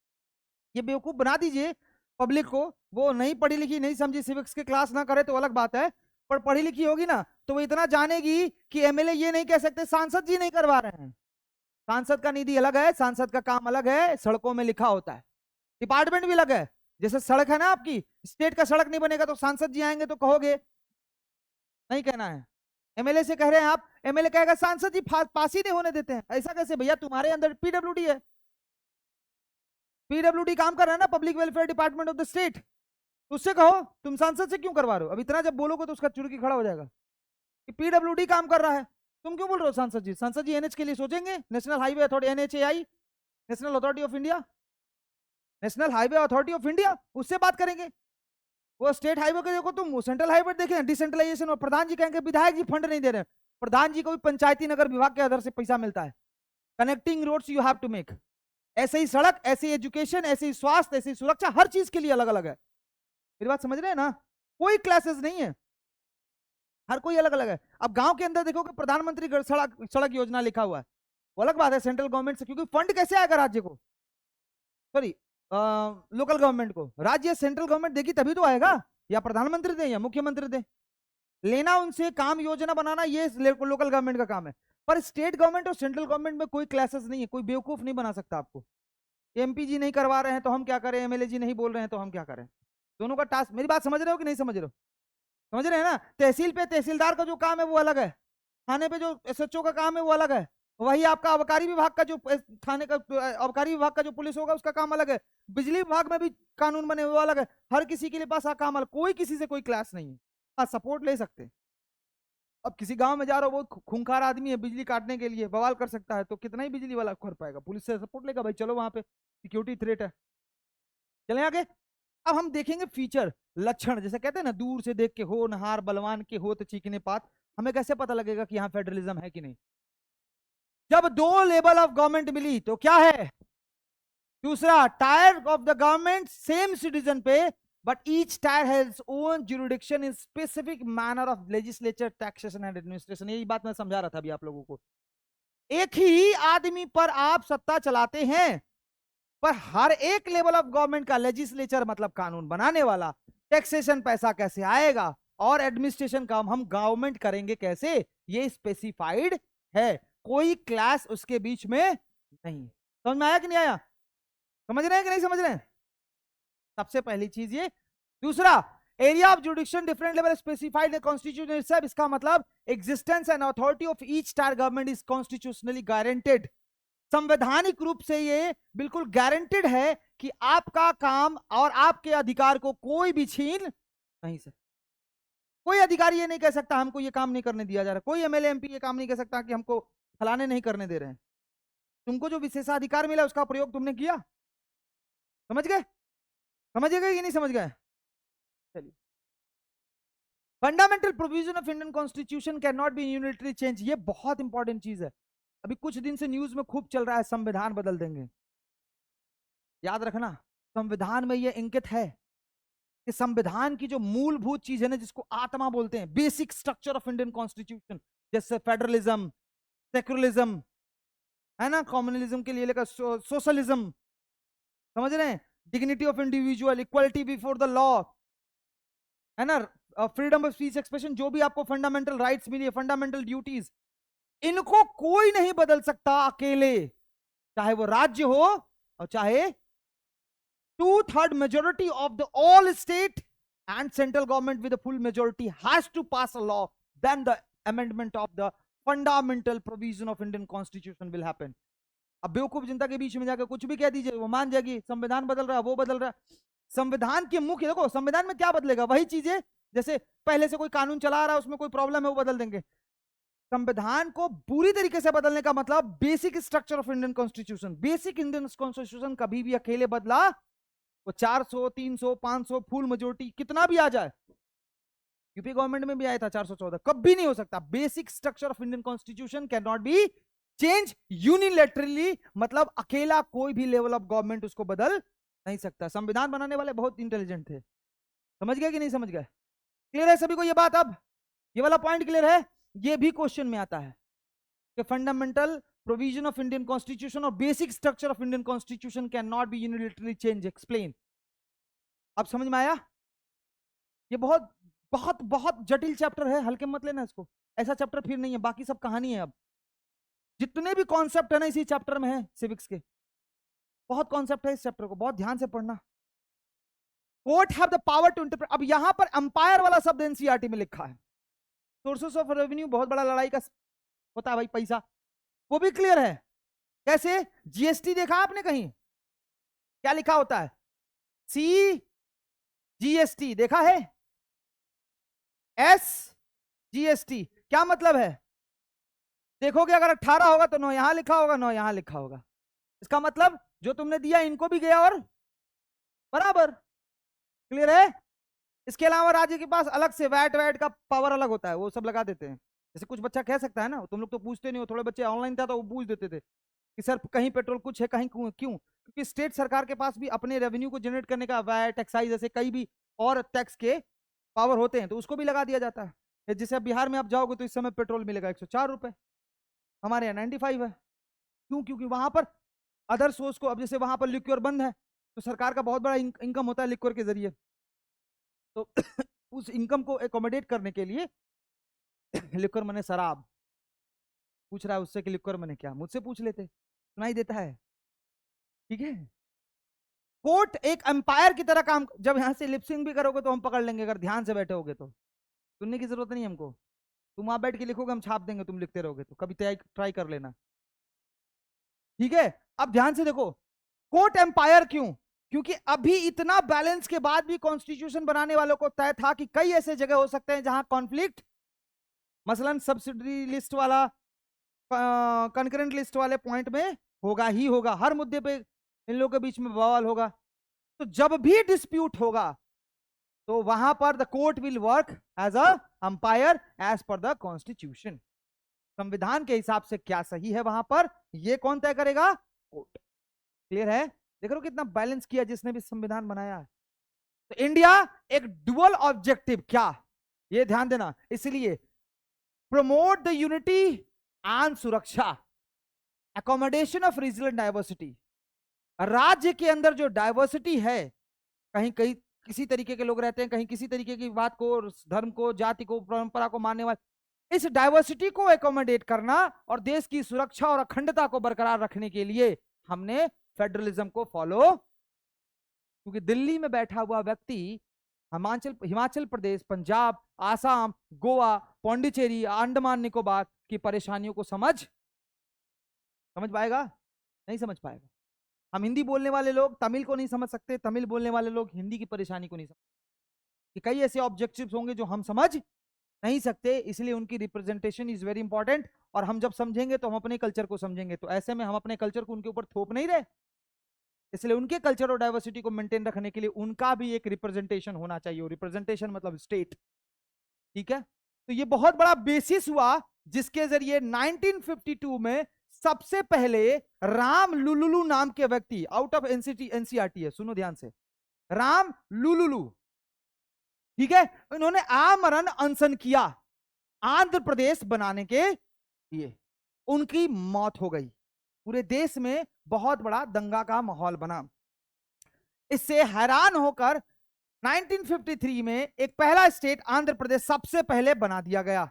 ये बेवकूफ बना दीजिए पब्लिक को। वो नहीं पढ़ी लिखी, नहीं समझी, सिविक्स के क्लास ना करे तो अलग बात है, पर पढ़ी लिखी होगी ना तो वो इतना जानेगी कि एमएलए ये नहीं कह सकते सांसद जी नहीं करवा रहे हैं। सांसद का निधि अलग है, सांसद का काम अलग है, सड़कों में लिखा होता है, डिपार्टमेंट भी अलग है। जैसे सड़क है ना आपकी, स्टेट का सड़क नहीं बनेगा तो सांसद जी आएंगे तो कहोगे, नहीं कहना है। एमएलए से कह रहे हैं आप, एमएलए कहेगा सांसद जी पास ही नहीं होने देते हैं। ऐसा कैसे भैया, तुम्हारे अंदर पीडब्ल्यूडी है, पीडब्ल्यूडी काम कर रहा है ना, public welfare department of the state. उससे कहो तुम सांसद से क्यों करवा रहे हो। अब इतना जब बोलोगे तो उसका चुड़की खड़ा हो जाएगा कि पीडब्ल्यूडी काम कर रहा है, तुम क्यों बोल रहे हो सांसद जी। सांसद जी एनएच के लिए सोचेंगे, national highway authority, NHAI, national authority of India, national highway authority of India, उससे बात करेंगे। वो स्टेट हाईवे के देखो तुम, सेंट्रल हाईवे देखें, डिसेंट्रलाइजेशन। और प्रधान जी कहेंगे विधायक जी फंड नहीं दे रहे हैं। प्रधान जी को भी पंचायती नगर विभाग के आधार से पैसा मिलता है। Connecting roads you have to make. ऐसे ही सड़क, ऐसे ही एजुकेशन, ऐसे ही स्वास्थ्य, ऐसे ही सुरक्षा, हर चीज के लिए अलग अलग है। मेरी बात समझ रहे हैं ना, कोई क्लासेस नहीं है, हर कोई अलग अलग है। अब गांव के अंदर देखो कि प्रधानमंत्री सड़क योजना लिखा हुआ है, वो अलग बात है सेंट्रल गवर्नमेंट से, क्योंकि फंड कैसे आएगा राज्य को, सॉरी लोकल गवर्नमेंट को। राज्य सेंट्रल गवर्नमेंट देगी तभी तो आएगा, या प्रधानमंत्री दे या मुख्यमंत्री दे। लेना उनसे, काम योजना बनाना ये लोकल गवर्नमेंट का काम है। पर स्टेट गवर्नमेंट और सेंट्रल गवर्नमेंट में कोई क्लासेस नहीं है, कोई बेवकूफ नहीं बना सकता आपको। एमपी जी नहीं करवा रहे हैं तो हम क्या करें, एमएलए जी नहीं बोल रहे हैं तो हम क्या करें। दोनों का टास्क, मेरी बात समझ रहे हो कि नहीं समझ रहे हो? समझ रहे हैं ना। तहसील पे तहसीलदार का जो काम है वो अलग है, थाने पे जो एसएचओ का काम है वो अलग है, वही आपका आबकारी विभाग का जो थाने का आबकारी विभाग का जो पुलिस होगा उसका काम अलग है, बिजली विभाग में भी कानून बने हुए अलग है। हर किसी के लिए पास काम अलग, कोई किसी से कोई क्लास नहीं है। हाँ सपोर्ट ले सकते। अब किसी गांव में जा रहा हो, बहुत खूंखार आदमी है, बिजली काटने के लिए बवाल कर सकता है, तो कितना ही बिजली वाला कर पाएगा, पुलिस से सपोर्ट लेगा, भाई चलो वहां पे सिक्योरिटी थ्रेट है, चले आगे। अब हम देखेंगे फीचर, लक्षण, जैसे कहते हैं ना दूर से देख के हो नहार बलवान के हो तो चीखने पात। हमें कैसे पता लगेगा कि यहाँ फेडरलिज्म है कि नहीं। जब दो लेवल ऑफ गवर्नमेंट मिली तो क्या है, दूसरा tier of the government same citizen पे, but each tier has own jurisdiction in specific manner of legislature, taxation and administration. यही बात मैं समझा रहा था अभी आप लोगों को। एक ही आदमी पर आप सत्ता चलाते हैं, पर हर एक लेवल ऑफ गवर्नमेंट का, लेजिस्लेचर मतलब कानून बनाने वाला, टैक्सेशन पैसा कैसे आएगा, और एडमिनिस्ट्रेशन काम हम गवर्नमेंट करेंगे कैसे, ये स्पेसिफाइड है। कोई क्लास उसके बीच में नहीं। समझ में आया कि नहीं आया? समझ रहे हैं कि नहीं समझ रहे हैं? सबसे पहली चीज ये। दूसरा, area of जुडिक्शन different level specified in constitution itself. इसका मतलब existence and authority of each tyre government is constitutionally guaranteed. संवैधानिक रूप से ये बिल्कुल गारंटेड है कि आपका काम और आपके अधिकार को कोई भी छीन नहीं सकता। कोई अधिकारी ये नहीं कह सकता हमको ये काम नहीं करने दिया जा रहा, कोई एमएलए एमपी ये काम नहीं कह सकता कि हमको फलाने नहीं करने दे रहे हैं। तुमको जो विशेषाधिकार मिला उसका प्रयोग तुमने किया। समझ गए? समझ गए कि नहीं समझ गए? चलिए, fundamental provision of Indian constitution can not B unitary change. ये बहुत इंपॉर्टेंट चीज है, अभी कुछ दिन से न्यूज में खूब चल रहा है, संविधान बदल देंगे। याद रखना, संविधान में ये इंकित है कि संविधान की जो मूलभूत चीज है ना, जिसको आत्मा बोलते हैं, basic structure of Indian constitution, जैसे फेडरलिज्म, सेक्युलरिज्म है ना, कम्युनलिज्म के लिए लेकर सोशलिज्म, समझ रहे हैं, dignity of individual, equality before the law, है ना, फ्रीडम ऑफ स्पीच एक्सप्रेशन, जो भी आपको फंडामेंटल राइट्स मिली है, फंडामेंटल ड्यूटीज, इनको कोई नहीं बदल सकता अकेले, चाहे वो राज्य हो और चाहे 2/3 majority of the all state and central government with a full majority has to pass a law, then the amendment of the fundamental provision of Indian constitution will happen. अब बेवकूफ जनता के बीच में जाकर कुछ भी कह दीजिए, वो मान जाएगी संविधान बदल रहा है, वो बदल रहा है। संविधान के मुख्य, देखो संविधान में क्या बदलेगा, वही चीजें, जैसे पहले से कोई कानून चला रहा है उसमें कोई प्रॉब्लम है वो बदल देंगे। संविधान को पूरी तरीके से बदलने का मतलब basic structure of Indian constitution, basic Indian constitution कभी भी अकेले बदला, वो 400 300 500 फुल मेजोरिटी कितना भी आ जाए, यूपी गवर्नमेंट में भी आया था 414, कभी नहीं हो सकता। Basic structure of Indian constitution can not B change unilaterally, मतलब अकेला कोई भी लेवल ऑफ गवर्नमेंट उसको बदल नहीं सकता। संविधान बनाने वाले बहुत इंटेलिजेंट थे। समझ गए कि नहीं समझ गए? क्लियर है सभी को ये बात? अब ये वाला पॉइंट क्लियर है? ये भी क्वेश्चन में आता है कि fundamental provision of Indian constitution और basic structure of Indian constitution can not be unilaterally change, explain. अब समझ में आया? ये बहुत बहुत बहुत जटिल चैप्टर है, हल्के मत लेना इसको। ऐसा चैप्टर फिर नहीं है, बाकी सब कहानी है। अब जितने भी कॉन्सेप्ट है ना इसी चैप्टर में है सिविक्स के, बहुत कॉन्सेप्ट है इस चैप्टर को, बहुत ध्यान से पढ़ना। Court have the power to interpret. अब यहां पर अंपायर वाला शब्द एनसीईआरटी में लिखा है। सोर्सेस ऑफ रेवेन्यू बहुत बड़ा लड़ाई का होता है भाई, पैसा, वो भी क्लियर है। कैसे? जीएसटी देखा आपने कहीं? क्या लिखा होता है? सी जीएसटी देखा है? एस जीएसटी क्या मतलब है? देखोगे अगर 18 होगा तो 9 यहां लिखा होगा, 9 यहां लिखा होगा। इसका मतलब जो तुमने दिया इनको भी गया और बराबर। क्लियर है? इसके अलावा राज्य के पास अलग से वैट का पावर अलग होता है, वो सब लगा देते हैं। जैसे कुछ बच्चा कह सकता है ना, तुम लोग तो पूछते नहीं हो, थोड़े बच्चे ऑनलाइन था तो वो पूछ देते थे कि सर कहीं पेट्रोल कुछ है कहीं क्यों? क्योंकि स्टेट सरकार के पास भी अपने रेवेन्यू को जनरेट करने का वैट, एक्साइज, ऐसे कई भी और टैक्स के पावर होते हैं, तो उसको भी लगा दिया जाता है। जैसे बिहार में आप जाओगे तो इस समय पेट्रोल मिलेगा 104 रुपए, हमारे यहाँ 95 है। क्यों? क्योंकि वहां पर अदर सोर्स को, अब जैसे वहां पर लिक्योर बंद है तो सरकार का बहुत बड़ा इनकम होता है लिक्योर के जरिए, तो उस इनकम को एकोमोडेट करने के लिए लिक्योर मने शराब, पूछ रहा है उससे कि लिक्योर मने क्या, मुझसे पूछ लेते, सुनाई देता है। ठीक है? कोर्ट एक अंपायर की तरह काम, जब यहां से लिपसिंग भी करोगे तो हम पकड़ लेंगे, अगर ध्यान से बैठे होगे तो सुनने की जरूरत नहीं हमको। तुम वहां बैठ के लिखोगे, हम छाप देंगे, तुम लिखते रहोगे, तो कभी ट्राई कर लेना। ठीक है? अब ध्यान से देखो, कोर्ट एम्पायर क्यों? क्योंकि अभी इतना बैलेंस के बाद भी कॉन्स्टिट्यूशन बनाने वालों को तय था कि कई ऐसे जगह हो सकते हैं जहां कॉन्फ्लिक्ट, मसलन सब्सिडरी लिस्ट वाला, कंकरेंट लिस्ट वाले पॉइंट में होगा ही होगा, हर मुद्दे पे इन लोगों के बीच में बवाल होगा। तो जब भी डिस्प्यूट होगा तो वहां पर the court will work as a umpire as per the constitution. संविधान के हिसाब से क्या सही है वहां पर, ये कौन तय करेगा? कोर्ट। क्लियर है? देख रहे हो कितना बैलेंस किया जिसने भी संविधान बनाया है। तो इंडिया एक डुअल ऑब्जेक्टिव, क्या, ये ध्यान देना, इसलिए प्रमोट द यूनिटी एंड सुरक्षा, एकोमोडेशन ऑफ रीजनल डाइवर्सिटी। राज्य के अंदर जो डाइवर्सिटी है, कहीं कहीं किसी तरीके के लोग रहते हैं, कहीं किसी तरीके की बात को, धर्म को, जाति को, परंपरा को मानने वाले, इस डाइवर्सिटी को एकोमोडेट करना और देश की सुरक्षा और अखंडता को बरकरार रखने के लिए हमने फेडरलिज्म को फॉलो। क्योंकि दिल्ली में बैठा हुआ व्यक्ति हिमाचल प्रदेश, पंजाब, आसाम, गोवा, पौंडीचेरी, अंडमान निकोबार की परेशानियों को समझ पाएगा? नहीं समझ पाएगा। हम हिंदी बोलने वाले लोग तमिल को नहीं समझ सकते, तमिल बोलने वाले लोग हिंदी की परेशानी को नहीं समझ सकते। कई ऐसे ऑब्जेक्टिव्स होंगे जो हम समझ नहीं सकते, इसलिए उनकी रिप्रेजेंटेशन इज वेरी इंपॉर्टेंट। और हम जब समझेंगे तो हम अपने कल्चर को समझेंगे, तो ऐसे में हम अपने कल्चर को उनके ऊपर थोप नहीं रहे, इसलिए उनके कल्चर और डाइवर्सिटी को मेंटेन रखने के लिए उनका भी एक रिप्रेजेंटेशन होना चाहिए। रिप्रेजेंटेशन मतलब स्टेट। ठीक है? तो ये बहुत बड़ा बेसिस हुआ जिसके जरिए 1952 में सबसे पहले राम लुलुलु नाम के व्यक्ति, आउट ऑफ एनसीईआरटी है, सुनो ध्यान से, राम लुलुलु, ठीक है, इन्होंने आमरण अनशन किया आंध्र प्रदेश बनाने के लिए। उनकी मौत हो गई, पूरे देश में बहुत बड़ा दंगा का माहौल बना। इससे हैरान होकर 1953 में एक पहला स्टेट आंध्र प्रदेश सबसे पहले बना दिया गया।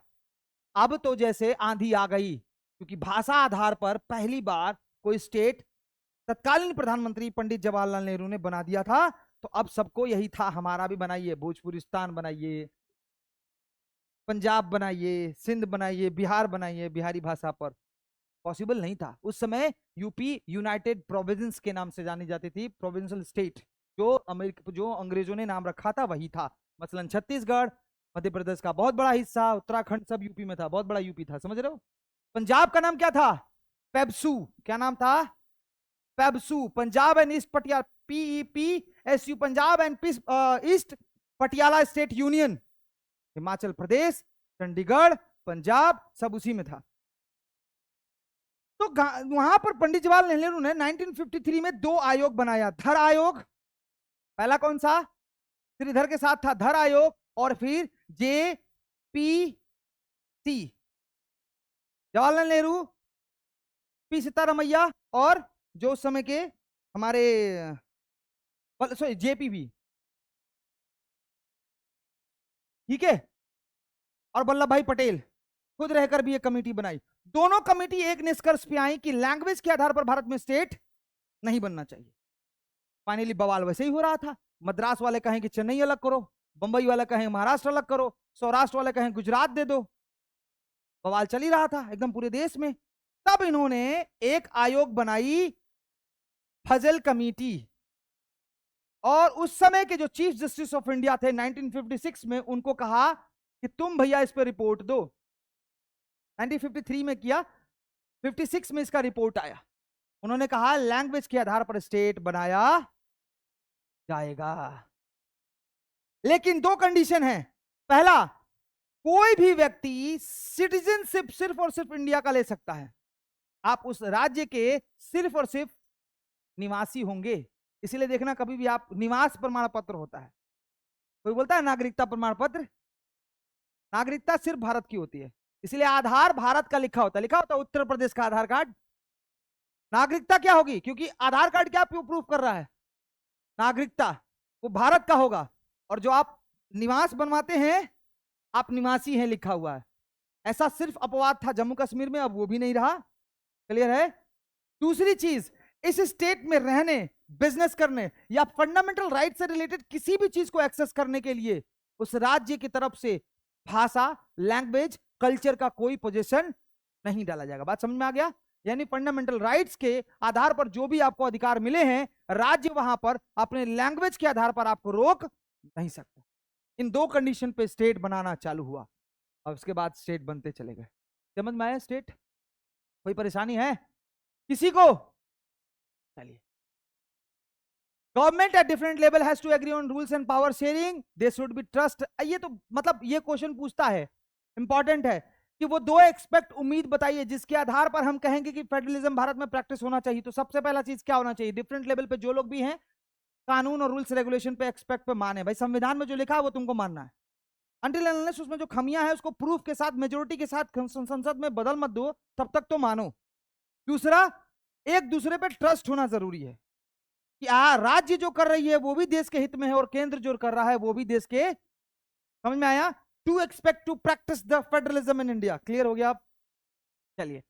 अब तो जैसे आंधी आ गई, क्योंकि भाषा आधार पर पहली बार कोई स्टेट तत्कालीन प्रधानमंत्री पंडित जवाहरलाल नेहरू ने बना दिया था। तो अब सबको यही था, हमारा भी बनाइए, भोजपुरिस्तान बनाइए, पंजाब बनाइए, सिंध बनाइए, बिहार बनाइए, बिहारी भाषा पर। पॉसिबल नहीं था उस समय। यूपी यूनाइटेड प्रोविंस के नाम से जानी जाती थी, प्रोविंशियल स्टेट, जो अंग्रेजों ने नाम रखा था वही था। मसलन छत्तीसगढ़, मध्य प्रदेश का बहुत बड़ा हिस्सा, उत्तराखंड, सब यूपी में था, बहुत बड़ा यूपी था, समझ रहे हो? पंजाब का नाम क्या था? पेब्सू। क्या नाम था? PEPSU. Punjab and East Patiala, PEPSU, Punjab and East Patiala State Union. Himachal Pradesh, Chandigarh, Punjab, सब उसी में था। तो वहां पर पंडित जवाहरलाल नेहरू ने 1953 में 2 आयोग बनाया, धर आयोग पहला कौन सा? श्रीधर के साथ था धर आयोग, और फिर JPC जवाहरलाल नेहरू, पी सीतारमैया, और जो उस समय के हमारे सॉरी JPB, ठीक है, और वल्लभ भाई पटेल खुद रहकर भी एक कमेटी बनाई। दोनों कमेटी एक निष्कर्ष पे आई कि लैंग्वेज के आधार पर भारत में स्टेट नहीं बनना चाहिए। फाइनली बवाल वैसे ही हो रहा था। मद्रास वाले कहें कि चेन्नई अलग करो, बंबई वाले कहें महाराष्ट्र अलग करो, सौराष्ट्र वाले कहें गुजरात दे दो। बवाल चल ही रहा था एकदम पूरे देश में। तब इन्होंने एक आयोग बनाई, फजल कमेटी, और उस समय के जो चीफ जस्टिस ऑफ इंडिया थे 1956 में, उनको कहा कि तुम भैया इस पर रिपोर्ट दो। 1953 में किया, 56 में इसका रिपोर्ट आया। उन्होंने कहा लैंग्वेज के आधार पर स्टेट बनाया जाएगा, लेकिन दो कंडीशन है। पहला, कोई भी व्यक्ति सिटीजनशिप सिर्फ और सिर्फ इंडिया का ले सकता है। आप उस राज्य के सिर्फ और सिर्फ निवासी होंगे। इसीलिए देखना कभी भी आप निवास प्रमाण पत्र होता है, कोई बोलता है नागरिकता प्रमाण पत्र, नागरिकता सिर्फ भारत की होती है। इसलिए आधार भारत का लिखा होता है उत्तर प्रदेश का आधार कार्ड। नागरिकता क्या होगी? क्योंकि आधार कार्ड क्या प्रूफ कर रहा है? नागरिकता, वो भारत का होगा। और जो आप निवास बनवाते हैं, आप निवासी हैं लिखा हुआ है। ऐसा सिर्फ अपवाद था जम्मू कश्मीर में, अब वो भी नहीं रहा। क्लियर है? दूसरी चीज, इस स्टेट में रहने, बिजनेस करने या फंडामेंटल राइट से रिलेटेड किसी भी चीज को एक्सेस करने के लिए उस राज्य की तरफ से भाषा, लैंग्वेज, कल्चर का कोई पोजीशन नहीं डाला जाएगा। बात समझ में आ गया? यानी फंडामेंटल राइट्स के आधार पर जो भी आपको अधिकार मिले हैं, राज्य वहां पर अपने लैंग्वेज के आधार पर आपको रोक नहीं सकता। इन दो कंडीशन पे स्टेट बनाना चालू हुआ, और उसके बाद स्टेट बनते चले गए। समझ में आया? स्टेट कोई परेशानी है किसी को? चलिए, government at different level has to agree on rules and power sharing, they should be trust. ये तो मतलब ये क्वेश्चन पूछता है, इंपॉर्टेंट है कि वो दो एक्सपेक्ट उम्मीद बताइए जिसके आधार पर हम कहेंगे कि फेडरलिज्म भारत में प्रैक्टिस होना चाहिए। तो सबसे पहला चीज क्या होना चाहिए? डिफरेंट लेवल पे जो लोग भी हैं, कानून और रूल्स रेगुलेशन पे एक्सपेक्ट पे माने। भाई संविधान में जो लिखा है वो तुमको मानना है। अनटिल अनलेस उसमें जो खमियां है उसको प्रूफ के साथ, मेजोरिटी के साथ संसद में बदल मत दो, तब तक तो मानो। दूसरा, एक दूसरे पे ट्रस्ट होना जरूरी है कि राज्य जो कर रही है वो भी देश के हित में है, और केंद्र जो कर रहा है वो भी देश के। समझ में आया? To expect to practice the federalism in India. Clear हो गया आप? चलिए,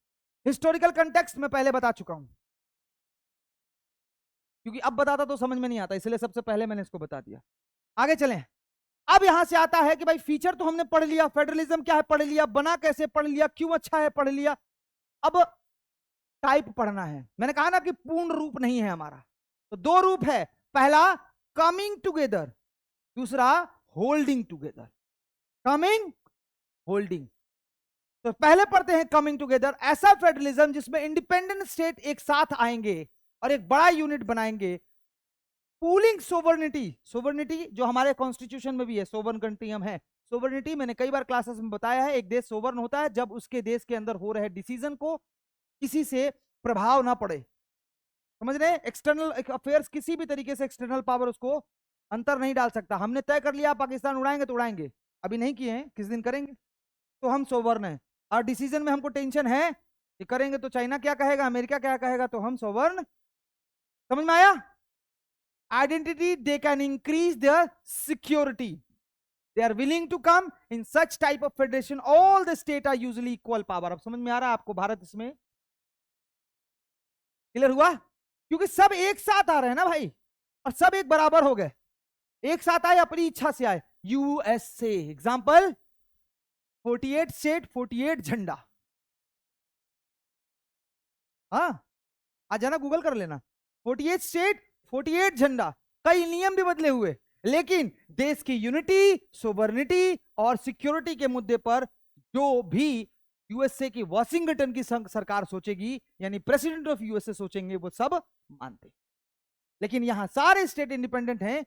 हिस्टोरिकल कंटेक्स्ट में पहले बता चुका हूं, क्योंकि अब बताता तो समझ में नहीं आता, इसलिए सबसे पहले मैंने इसको बता दिया। आगे चलें। अब यहां से आता है कि भाई फीचर तो हमने पढ़ लिया, फेडरलिज्म क्या है पढ़ लिया, बना कैसे पढ़ लिया, क्यों अच्छा है पढ़ लिया। अब टाइप पढ़ना है। मैंने कहा ना कि पूर्ण रूप नहीं है हमारा, तो दो रूप है। पहला कमिंग टुगेदर, दूसरा होल्डिंग टुगेदर। Coming, holding. तो पहले पढ़ते हैं कमिंग टुगेदर। ऐसा फेडरलिज्म जिसमें इंडिपेंडेंट स्टेट एक साथ आएंगे और एक बड़ा यूनिट बनाएंगे। पूलिंग सोवर्निटी, सोवर्निटी जो हमारे कॉन्स्टिट्यूशन में भी है, सोवर्न कंट्री हम है। सोवर्निटी मैंने कई बार क्लासेस में बताया है, एक देश सोवर्न होता है जब उसके देश के अंदर हो रहे डिसीजन को किसी से प्रभाव ना पड़े। समझ रहे? एक्सटर्नल अफेयर्स, किसी भी तरीके से एक्सटर्नल पावर उसको अंतर नहीं डाल सकता। हमने तय कर लिया पाकिस्तान उड़ाएंगे तो उड़ाएंगे, अभी नहीं किए हैं, किस दिन करेंगे, तो हम सोवर्न है। और डिसीजन में हमको टेंशन है कि करेंगे तो चाइना क्या कहेगा, अमेरिका क्या कहेगा, तो हम सोवर्न। समझ में आया? Identity, they can increase their security, they are willing to come in such type of federation, all the state are usually equal power। अब समझ में आ रहा है आपको भारत इसमें? क्लियर हुआ? क्योंकि सब एक साथ आ रहे हैं ना भाई, और सब एक बराबर हो गए, एक साथ आए, अपनी इच्छा से आए। यूएसए एग्जांपल, 48 स्टेट 48 झंडा। हाँ, आज जाना गूगल कर लेना, 48 स्टेट 48 झंडा। कई नियम भी बदले हुए, लेकिन देश की यूनिटी, सोवर्निटी और सिक्योरिटी के मुद्दे पर जो भी यूएसए की वॉशिंगटन की सरकार सोचेगी, यानी प्रेसिडेंट ऑफ यूएसए सोचेंगे, वो सब मानते। लेकिन यहां सारे स्टेट इंडिपेंडेंट हैं।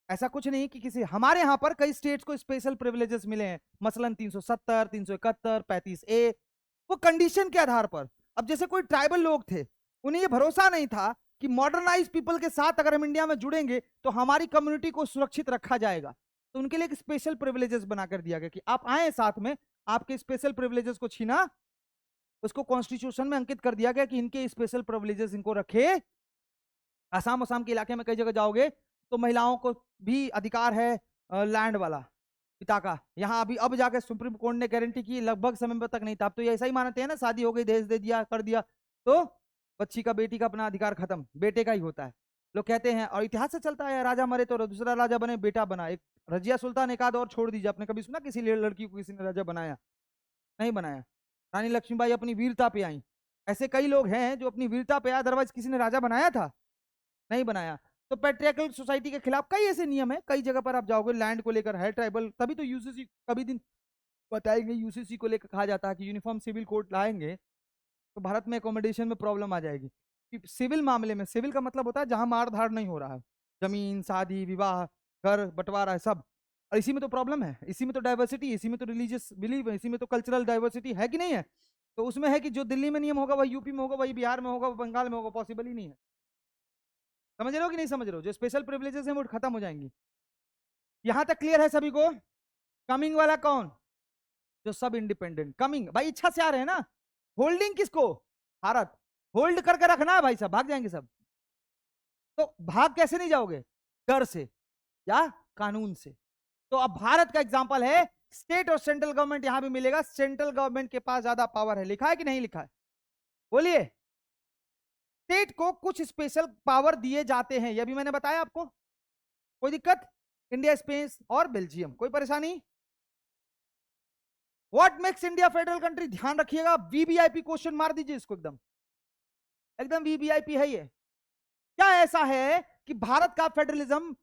ऐसा कुछ नहीं कि किसी, हमारे यहां पर कई स्टेट्स को स्पेशल प्रिविलेजेस मिले हैं, मसलन 370, 371, 35A, वो कंडीशन के आधार पर। अब जैसे कोई ट्राइबल लोग थे, उन्हें ये भरोसा नहीं था कि मॉडर्नाइज पीपल के साथ अगर हम इंडिया में जुड़ेंगे तो हमारी कम्युनिटी को सुरक्षित रखा जाएगा। तो उनके लिए एक स्पेशल प्रिविलेजेस बनाकर दिया गया कि आप आए साथ में, आपके स्पेशल प्रिविलेजेस को छीना, उसको कॉन्स्टिट्यूशन में अंकित कर दिया गया कि इनके स्पेशल प्रिविलेजेस इनको रखे। आसाम के इलाके में कई जगह जाओगे तो महिलाओं को भी अधिकार है लैंड वाला पिता का। यहाँ अभी अब जाके सुप्रीम कोर्ट ने गारंटी की, लगभग समय तक नहीं था, अब तो ये ऐसा ही मानते हैं ना, शादी हो गई दहेज दे दिया कर दिया तो बच्ची का बेटी का अपना अधिकार खत्म, बेटे का ही होता है। लोग कहते हैं और इतिहास से चलता है, राजा मरे तो दूसरा राजा बने, बेटा बना। एक रजिया सुल्तान एक आध और छोड़ दीजिए, आपने कभी सुना किसी लड़की को किसी ने राजा बनाया? नहीं बनाया। रानी लक्ष्मीबाई अपनी वीरता पे आई। ऐसे कई लोग हैं जो अपनी वीरता पे, अदरवाइज किसी ने राजा बनाया था? नहीं बनाया। तो पेट्रियार्कल सोसाइटी के खिलाफ कई ऐसे नियम है, कई जगह पर आप जाओगे लैंड को लेकर है ट्राइबल, तभी तो यूसीसी कभी दिन बताएंगे, यूसीसी को लेकर कहा जाता है कि यूनिफॉर्म सिविल कोड लाएंगे तो भारत में अकोमोडेशन में प्रॉब्लम आ जाएगी। सिविल मामले में, सिविल का मतलब होता है जहां मार धाड़ नहीं हो रहा है, जमीन, शादी, विवाह, घर बंटवारा है सब, और इसी में तो प्रॉब्लम है, इसी में तो डाइवर्सिटी, इसी में तो रिलीजियस बिलीव है, इसी में तो कल्चरल डाइवर्सिटी है कि नहीं है? तो उसमें है कि जो दिल्ली में नियम होगा वही यूपी में होगा, वही बिहार में होगा, वही बंगाल में होगा, पॉसिबल ही नहीं है। समझ रहे हो कि नहीं समझ रहे हो? जो स्पेशल प्रिविलेजेस हैं वो खत्म हो जाएंगी। यहां तक क्लियर है सभी को? कमिंग वाला कौन? जो सब इंडिपेंडेंट। कमिंग भाई इच्छा से आ रहे हैं ना, होल्डिंग किसको? भारत। होल्ड करके रखना है भाई साहब, भाग जाएंगे सब। तो भाग कैसे नहीं जाओगे? डर से या कानून से। तो अब भारत का एग्जांपल है, स्टेट और सेंट्रल गवर्नमेंट यहां भी मिलेगा। सेंट्रल गवर्नमेंट के पास ज्यादा पावर है, लिखा है कि नहीं लिखा है? बोलिए। स्टेट को कुछ स्पेशल पावर दिए जाते हैं, यह भी मैंने बताया आपको। कोई दिक्कत? इंडिया, स्पेन और बेल्जियम, कोई परेशानी? What makes India federal country? ध्यान रखिएगा, वीवीआईपी क्वेश्चन मार दीजिए इसको, एकदम एकदम वीवीआईपी है ये। क्या ऐसा है कि भारत का फेडरलिज्म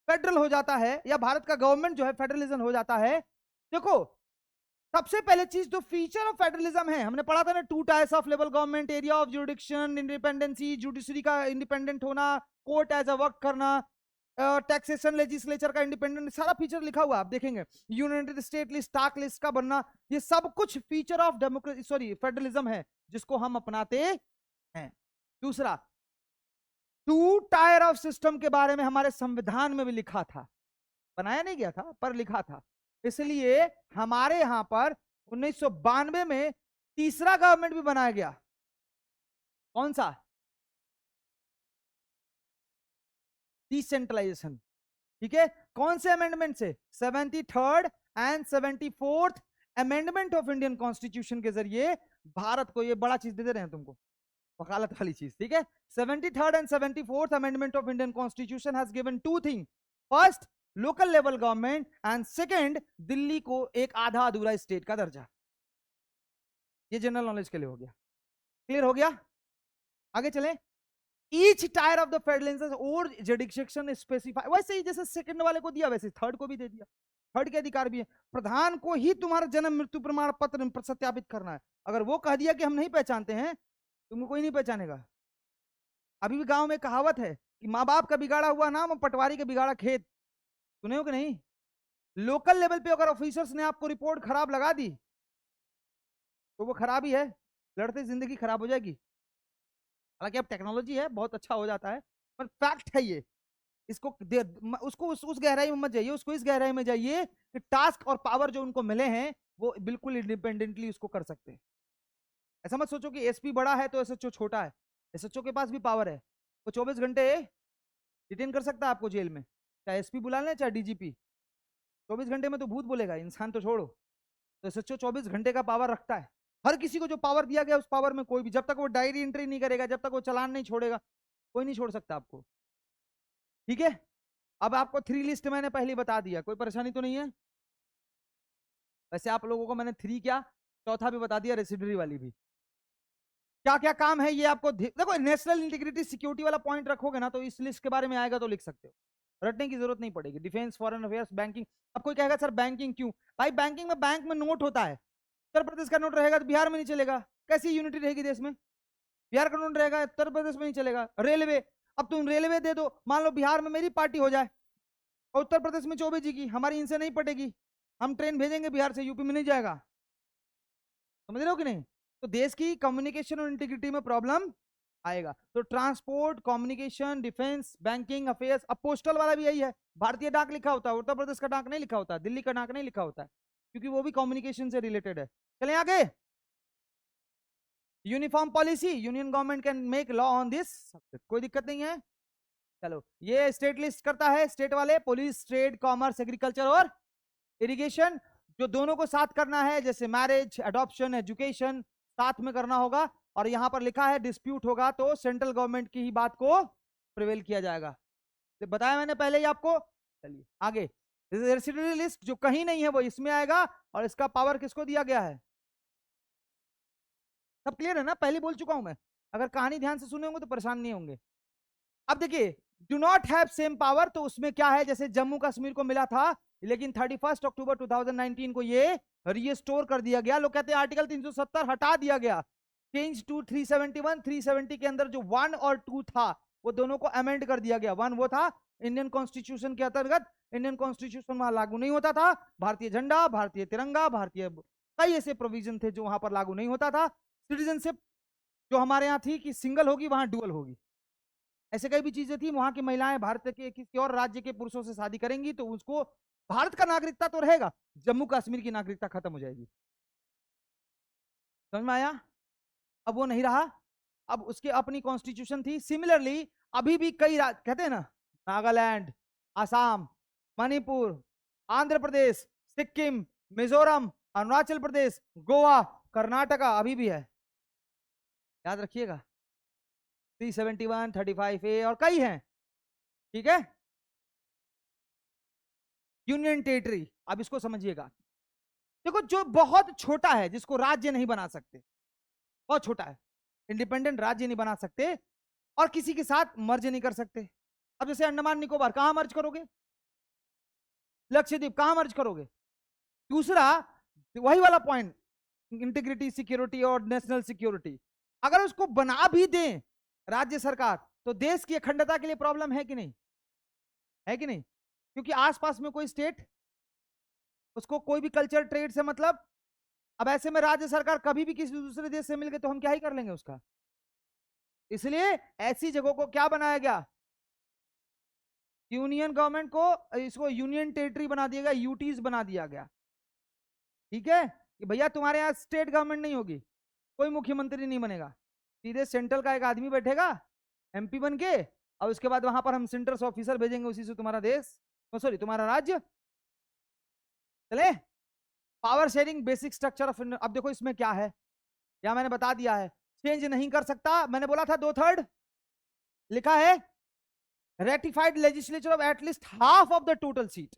फेडरल हो जाता है, या भारत का गवर्नमेंट जो है फेडरलिज्म हो जाता है? देखो, सबसे पहले चीज जो फीचर ऑफ फेडरलिज्म है, हमने पढ़ा था ना, 2 tyres of level government, area of जुडिक्शन, independency, judiciary का इंडिपेंडेंट होना, कोर्ट एज अ वर्क करना, टैक्सेशन, लेजिस्लेचर का इंडिपेंडेंट, सारा फीचर लिखा हुआ आप देखेंगे। United state list, task list का बनना, ये सब कुछ feature of democracy sorry federalism है, जिसको हम अपनाते हैं। दूसरा, 2 टायर ऑफ सिस्टम के बारे में हमारे संविधान में भी लिखा था, बनाया नहीं गया था पर लिखा था। इसलिए हमारे यहां पर 1992 में तीसरा गवर्नमेंट भी बनाया गया। कौन सा? डिसेंट्रलाइजेशन। ठीक है, कौन से अमेंडमेंट से? 73rd and 74th amendment of Indian constitution के जरिए भारत को, ये बड़ा चीज दे रहे हैं तुमको, वकालत वाली चीज। ठीक है, 73rd and 74th amendment of Indian constitution has given 2 thing. First, local level government, and second, Delhi को एक आधा अधूरा स्टेट का दर्जा। ये जनरल नॉलेज के लिए हो गया, क्लियर हो गया? आगे चलें। Each tyre of the federal और जुडिक्शन स्पेसिफाई, वैसे ही जैसे सेकंड वाले को दिया वैसे थर्ड को भी दे दिया। थर्ड के अधिकार भी है, प्रधान को ही तुम्हारा जन्म मृत्यु प्रमाण पत्र सत्यापित करना है। अगर वो कह दिया कि हम नहीं पहचानते हैं, तुमको कोई नहीं पहचानेगा। अभी भी गांव में कहावत है कि माँ बाप का बिगाड़ा हुआ नाम और पटवारी का बिगाड़ा खेत, सुने हो कि नहीं? लोकल लेवल पे अगर ऑफिसर्स ने आपको रिपोर्ट खराब लगा दी तो वो खराब ही है, लड़ते जिंदगी खराब हो जाएगी। हालांकि अब टेक्नोलॉजी है, बहुत अच्छा हो जाता है, पर फैक्ट है ये। इसको उसको उस गहराई में मत जाइए, उसको इस गहराई में जाइए कि टास्क और पावर जो उनको मिले हैं वो बिल्कुल इंडिपेंडेंटली उसको कर सकते हैं। ऐसा मत सोचो कि एसपी बड़ा है तो एसएचओ छोटा है, एसएचओ के पास भी पावर है, वो 24 घंटे डिटेन कर सकता है आपको जेल में, चाहे एसपी बुला लें चाहे डीजीपी। 24 घंटे में तो भूत बोलेगा, इंसान तो छोड़ो। तो एसएचओ 24 घंटे का पावर रखता है। हर किसी को जो पावर दिया गया उस पावर में कोई भी, जब तक वो डायरी एंट्री नहीं करेगा, जब तक वो चालान नहीं छोड़ेगा, कोई नहीं छोड़ सकता आपको। ठीक है, अब आपको 3 लिस्ट मैंने पहले बता दिया, कोई परेशानी तो नहीं है? वैसे आप लोगों को मैंने 3 क्या, चौथा भी बता दिया, रेसिडरी वाली भी। क्या क्या काम है ये आपको देखो, नेशनल इंटीग्रिटी सिक्योरिटी वाला पॉइंट रखोगे ना तो इस लिस्ट के बारे में आएगा तो लिख सकते हो, रटने की जरूरत नहीं पड़ेगी। Defence, foreign affairs, banking. अब कोई कहेगा सर बैंकिंग क्यों? भाई बैंकिंग में बैंक में नोट होता है, उत्तर प्रदेश का नोट रहेगा तो बिहार में नहीं चलेगा, कैसी यूनिटी रहेगी देश में? बिहार का नोट रहेगा उत्तर प्रदेश में नहीं चलेगा। रेलवे, अब तुम रेलवे दे दो, मान लो बिहार में मेरी पार्टी हो जाए और उत्तर प्रदेश में चौबे जी की, हमारी इनसे नहीं पटेगी, हम ट्रेन भेजेंगे बिहार से, यूपी में नहीं जाएगा। समझ रहे हो कि नहीं? तो देश की कम्युनिकेशन और इंटीग्रिटी में प्रॉब्लम आएगा। तो transport, communication, defence, banking, affairs. अब पोस्टल वाला भी यही है, भारतीय डाक लिखा होता है, उत्तर प्रदेश का डाक नहीं लिखा होता, दिल्ली का डाक नहीं लिखा होता है, क्योंकि वो भी कम्युनिकेशन से रिलेटेड है। चलें आगे। Uniform policy, union government can make law on this, कोई दिक्कत नहीं है। चलो, ये स्टेट लिस्ट करता है, स्टेट वाले पुलिस, ट्रेड, कॉमर्स, एग्रीकल्चर और इरिगेशन, जो दोनों को साथ करना है, जैसे मैरिज, अडॉप्शन, एजुकेशन, साथ में करना होगा। और यहां पर लिखा है डिस्प्यूट होगा तो सेंट्रल गवर्नमेंट की ही बात को प्रिवेल किया जाएगा, तो बताया मैंने पहले ही आपको। चलिए आगे। रेसिडुअरी लिस्ट जो कहीं नहीं है वो इसमें आएगा, और इसका पावर किसको दिया गया है? सब क्लियर है ना? पहले बोल चुका हूं मैं, अगर कहानी ध्यान से सुने होंगे तो परेशान नहीं होंगे। अब देखिए, do not have same power, तो उसमें क्या है, जैसे जम्मू कश्मीर को मिला था, लेकिन 31 अक्टूबर 2019 को ये रीस्टोर कर दिया गया। लोग कहते हैं आर्टिकल 370 हटा दिया गया, चेंज टू 371। 370 के अंदर जो 1 और 2 था, वो दोनों को अमेंड कर दिया गया। 1 वो था इंडियन कॉन्स्टिट्यूशन के अंतर्गत, इंडियन कॉन्स्टिट्यूशन वहां लागू नहीं होता था, भारतीय झंडा, भारतीय तिरंगा, भारतीय कई ऐसे प्रोविजन थे जो वहां पर लागू नहीं होता था। सिटीजनशिप जो हमारे यहाँ थी कि सिंगल होगी, वहां डुअल होगी, ऐसे कई भी चीजें थी। वहां की महिलाएं भारत के किसी और राज्य के पुरुषों से शादी करेंगी तो उसको भारत का नागरिकता तो रहेगा, जम्मू कश्मीर की नागरिकता खत्म हो जाएगी। समझ में आया? अब वो नहीं रहा, अब उसके अपनी कॉन्स्टिट्यूशन थी। सिमिलरली अभी भी कई कहते हैं ना, नागालैंड, आसाम, मणिपुर, आंध्र प्रदेश, सिक्किम, मिजोरम, अरुणाचल प्रदेश, गोवा, कर्नाटका अभी भी है, याद रखिएगा। 371, 35A और कई हैं, ठीक है। यूनियन टेरिटरी, अब इसको समझिएगा। देखो, जो बहुत छोटा है, जिसको राज्य नहीं बना सकते, बहुत छोटा है, इंडिपेंडेंट राज्य नहीं बना सकते, और किसी के साथ मर्ज नहीं कर सकते। अब जैसे अंडमान निकोबार, कहां मर्ज करोगे? लक्षद्वीप कहां मर्ज करोगे? दूसरा, वही वाला पॉइंट, इंटीग्रिटी, सिक्योरिटी और नेशनल सिक्योरिटी, अगर उसको बना भी दें राज्य सरकार, तो देश की अखंडता के लिए प्रॉब्लम है कि नहीं? है कि नहीं? क्योंकि आसपास में कोई स्टेट, उसको कोई भी कल्चर ट्रेड से मतलब, अब ऐसे में राज्य सरकार कभी भी किसी दूसरे देश से मिल गए तो हम क्या ही कर लेंगे उसका। इसलिए ऐसी जगहों को क्या बनाया गया, यूनियन गवर्नमेंट को, इसको यूनियन टेरिटरी बना दिया गया, यूटीज बना दिया गया। ठीक है, कि भैया तुम्हारे यहाँ स्टेट गवर्नमेंट नहीं होगी, कोई मुख्यमंत्री नहीं बनेगा, सीधे सेंट्रल का एक आदमी बैठेगा एमपी बन के, और उसके बाद वहां पर हम सेंटर से ऑफिसर भेजेंगे, उसी से तुम्हारा देश, सॉरी तुम्हारा राज्य चले। Power sharing, basic structure of, अब देखो इसमें क्या है, या मैंने बता दिया है, चेंज नहीं कर सकता। मैंने बोला था 2/3 लिखा है, ratified legislature of at least half of the total seat,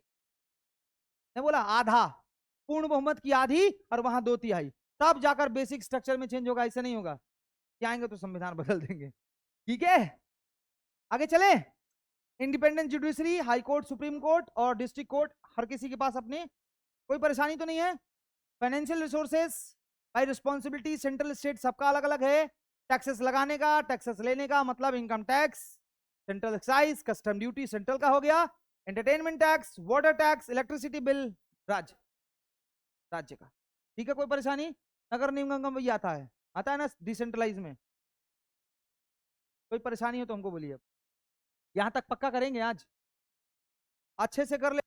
मैं बोला आधा, पूर्ण बहुमत की आधी, और वहां 2/3, तब जाकर बेसिक स्ट्रक्चर में चेंज होगा, ऐसे नहीं होगा कि आएंगे तो संविधान बदल देंगे। ठीक है, आगे चले। Independent judiciary, high court, supreme court और डिस्ट्रिक्ट कोर्ट, हर किसी के पास अपने, कोई परेशानी तो नहीं है। Financial resources by responsibility, central state सबका अलग अलग है। टैक्सेस लगाने का, टैक्सेस लेने का, मतलब income tax, central excise, custom duty central का हो गया, entertainment tax, water tax, electricity bill राज्य का। ठीक है, कोई परेशानी? नगर निगम भी आता है ना डिसेंट्रलाइज में, कोई परेशानी हो तो हमको बोलिए। यहां तक पक्का करेंगे आज, अच्छे से कर ले।